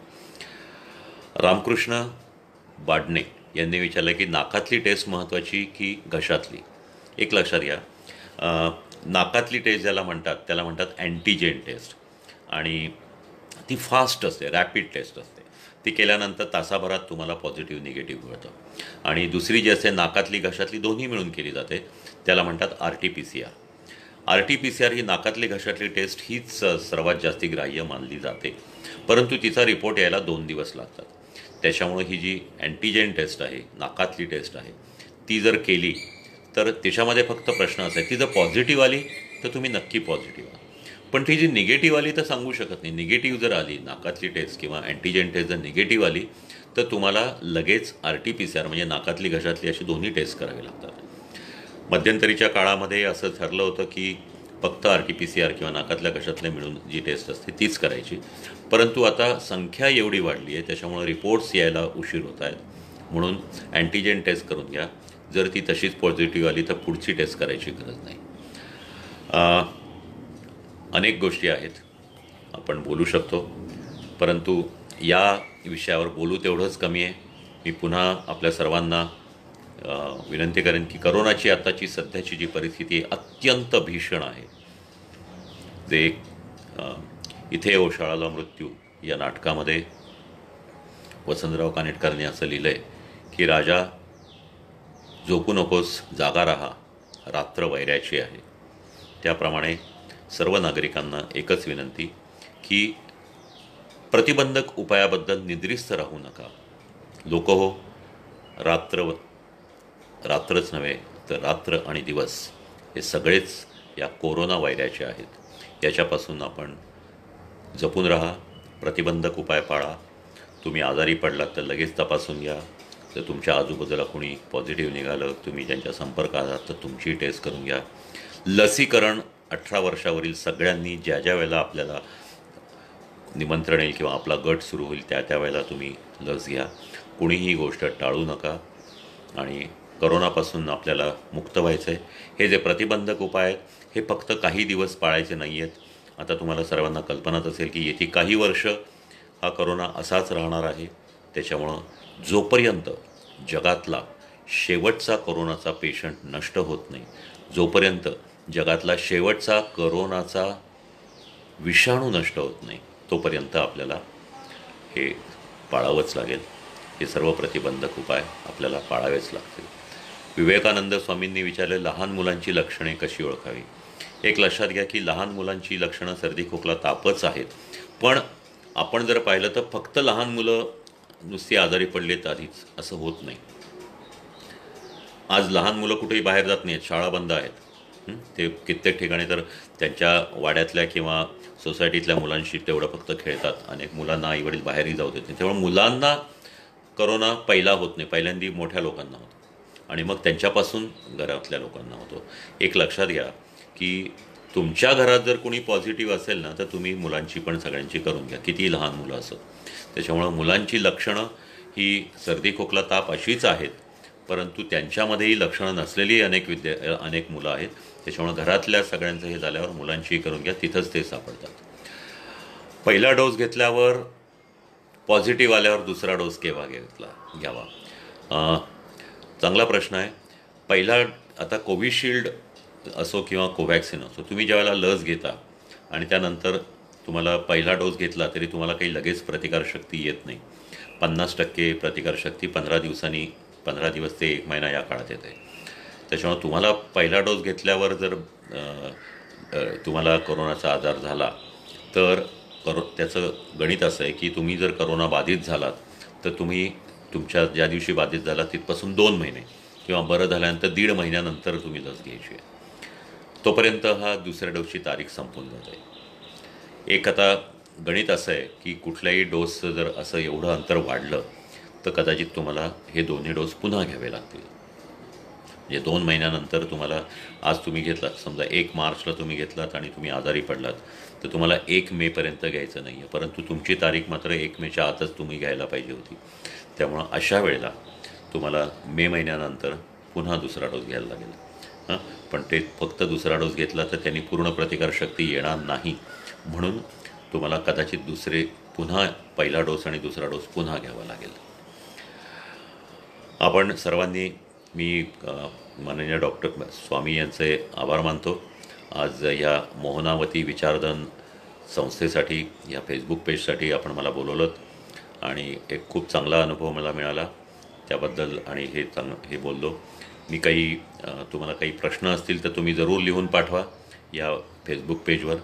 रामकृष्ण बाडणे यांनी विचारलं की नाकातली टेस्ट महत्त्वाची की घशातली. एक लक्षात घ्या, नाकातली टेस्ट ज्याला म्हणतात त्याला म्हणतात अँटीजेन टेस्ट, आणि ती फास्ट असते, रॅपिड टेस्ट असते. ती केल्यानंतर तासाभरात तुम्हाला पॉझिटिव्ह निगेटिव्ह कळतं. आणि दुसरी जी असते नाकातली घशातली दोन्ही मिळून केली जाते, त्याला म्हणतात RT-PCR. RT-PCR ही नाकातली घशातली टेस्ट हीच सर्वात जास्ती ग्राह्य मानली जाते, परंतु तिचा रिपोर्ट यायला 2 दिवस लागतात. त्याच्यामुळे ही जी अँटीजेन टेस्ट आहे, नाकातली टेस्ट आहे, ती जर केली तर त्याच्यामध्ये फक्त प्रश्न असा आहे, ती जर पॉझिटिव्ह आली तर तुम्ही नक्की पॉझिटिव्ह आहात. पण ती जी निगेटिव्ह आली तर सांगू शकत नाही. निगेटिव्ह जर आली, नाकातली टेस्ट किंवा अँटीजेन टेस्ट जर निगेटिव्ह आली तर तुम्हाला लगेच RT-PCR म्हणजे नाकातली घशातली अशी दोन्ही टेस्ट करावी लागतात. मध्यंतरीच्या काळामध्ये असं ठरलं होतं की फक्त RT-PCR किंवा नाकातल्या घशातल्या मिळून जी टेस्ट असते तीच करायची, परंतु आता संख्या एवढी वाढली आहे त्याच्यामुळे रिपोर्ट्स यायला उशीर होत आहेत. म्हणून अँटीजेन टेस्ट करून घ्या. जर ती तशीच पॉझिटिव्ह आली तर पुढची टेस्ट करायची गरज नाही. अनेक गोष्टी आहेत, आपण बोलू शकतो, परंतु या विषयावर बोलू तेवढंच कमी आहे. मी पुन्हा आपल्या सर्वांना विनंती करेन की करोनाची आत्ताची सध्याची जी परिस्थिती आहे अत्यंत भीषण आहे. जे इथे ओशाळाला मृत्यू या नाटकामध्ये वसंतराव कानेटकरांनी असं लिहिलं आहे की राजा झोपू नकोस, जागा राहा, रात्र वैऱ्याची आहे. त्याप्रमाणे सर्व नागरिकांना एकच विनंती की प्रतिबंधक उपायाबद्दल निद्रिस्त राहू नका. लोक हो, रात्रच नव्हे तर रात्र आणि दिवस हे सगळेच या कोरोना वैऱ्याचे आहेत. याच्यापासून आपण जपून राहा, प्रतिबंधक उपाय पाळा. तुम्ही आजारी पडलात तर लगेच तपासून घ्या. जर तुमच्या आजूबाजूला कोणी पॉझिटिव्ह निघालं, तुम्ही त्यांच्या संपर्कात आहात तर तुमची टेस्ट करून घ्या. लसीकरण 18 वर्षावरील सगळ्यांनी ज्या ज्या वेळेला आपल्याला निमंत्रण येईल किंवा आपला गट सुरू होईल त्या वेळेला तुम्ही लस घ्या. कुणीही गोष्ट टाळू नका आणि करोनापासून आपल्याला मुक्त व्हायचं आहे. हे जे प्रतिबंधक उपाय आहेत हे फक्त काही दिवस पाळायचे नाही आहेत. आता तुम्हाला सर्वांना कल्पनाच असेल की येथे काही वर्ष हा करोना असाच राहणार आहे. त्याच्यामुळं जोपर्यंत जगातला शेवटचा कोरोनाचा पेशंट नष्ट होत नाही, जोपर्यंत जगातला शेवटचा कोरोनाचा विषाणू नष्ट होत नाही, तोपर्यंत आपल्याला हे पाळावंच लागेल. हे सर्व प्रतिबंधक उपाय आपल्याला पाळावेच लागतील. विवेकानंद स्वामींनी विचारले, लहान मुलांची लक्षणे कशी ओळखावी. एक लक्षात घ्या की लहान मुलांची लक्षणं सर्दी खोकला तापच आहेत. पण आपण जर पाहिलं तर फक्त लहान मुलं नुसती आजारी पडलेत आधीच असं होत नाही. आज लहान मुलं कुठेही बाहेर जात नाहीत, शाळा बंद आहेत. ते कित्येक ठिकाणी तर त्यांच्या वाड्यातल्या किंवा सोसायटीतल्या मुलांशी तेवढं फक्त खेळतात. अनेक मुलांना आईवडील बाहेरही जाऊ देत नाही. त्यामुळे मुलांना करोना पहिला होत नाही, पहिल्यांदी मोठ्या लोकांना होतो आणि मग त्यांच्यापासून घरातल्या लोकांना होतो. एक लक्षात घ्या की तुमच्या घरात जर कोणी पॉझिटिव्ह असेल ना तर तुम्ही मुलांची पण सगळ्यांची करून घ्या, किती लहान मुलं असत. त्याच्यामुळं मुलांची लक्षणं ही सर्दी खोकला ताप अशीच आहेत, परंतु त्यांच्यामध्येही लक्षणं नसलेली अनेक मुलं आहेत. त्याच्यामुळे घरातल्या सगळ्यांचं हे झाल्यावर मुलांचीही करून घ्या, तिथंच ते सापडतात. पहिला डोस घेतल्यावर पॉझिटिव्ह आल्यावर दुसरा डोस केव्हा घ्यावा? चांगला प्रश्न आहे. पहिला आता कोविशिल्ड असो किंवा कोवॅक्सिन असो, तुम्ही ज्यावेळेला लस घेता आणि त्यानंतर तुम्हाला पहिला डोस घेतला तरी तुम्हाला काही लगेच प्रतिकारशक्ती येत नाही. 50% प्रतिकारशक्ती 15 दिवस ते 1 महिना या काळात येते. त्याच्यामुळे तुम्हाला पहिला डोस घेतल्यावर जर तुम्हाला कोरोनाचा आजार झाला तर त्याचं गणित असं आहे की तुम्ही जर करोना बाधित झालात तर तुम्ही तुमच्या ज्या दिवशी बाधित झाला तिथपासून 2 महिने किंवा बरं झाल्यानंतर 1.5 महिन्यानंतर तुम्ही लस घ्यायची आहे. तोपर्यंत हा दुसऱ्या डोसची तारीख संपून जाते. एक आता गणित असं आहे की कुठल्याही डोसचं जर असं एवढं अंतर वाढलं तर कदाचित तुम्हाला हे दोन्ही डोस पुन्हा घ्यावे लागतील. म्हणजे 2 महिन्यानंतर तुम्हाला, आज तुम्ही घेतलात समजा 1 मार्चला तुम्ही घेतलात आणि तुम्ही आजारी पडलात तर तुम्हाला 1 मेपर्यंत घ्यायचं नाही आहे, परंतु तुमची तारीख मात्र 1 मेच्या आतच तुम्ही घ्यायला पाहिजे होती. त्यामुळं अशा वेळेला तुम्हाला मे महिन्यानंतर पुन्हा दुसरा डोस घ्यायला लागेल. पण ते फक्त दुसरा डोस घेतला तर त्यांनी पूर्ण प्रतिकारशक्ती येणार नाही, म्हणून तुम्हाला कदाचित पुन्हा पहिला डोस आणि दुसरा डोस पुन्हा घ्यावा लागेल. आपण सर्वांनी, मी माननीय डॉक्टर स्वामी यांचे आभार मानतो. आज ह्या मोहनावती विचारधन संस्थेसाठी, ह्या फेसबुक पेजसाठी आपण मला बोलवलं आणि एक खूप चांगला अनुभव मला मिळाला त्याबद्दल आणि हे बोललो मी. तुम्हाला काही प्रश्न असतील तर तुम्ही जरूर लिहून पाठवा या फेसबुक पेजवर.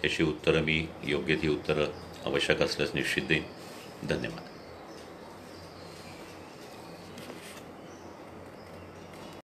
त्याची उत्तरं मी योग्य ती उत्तरं आवश्यक असल्यास निश्चित देईन. धन्यवाद.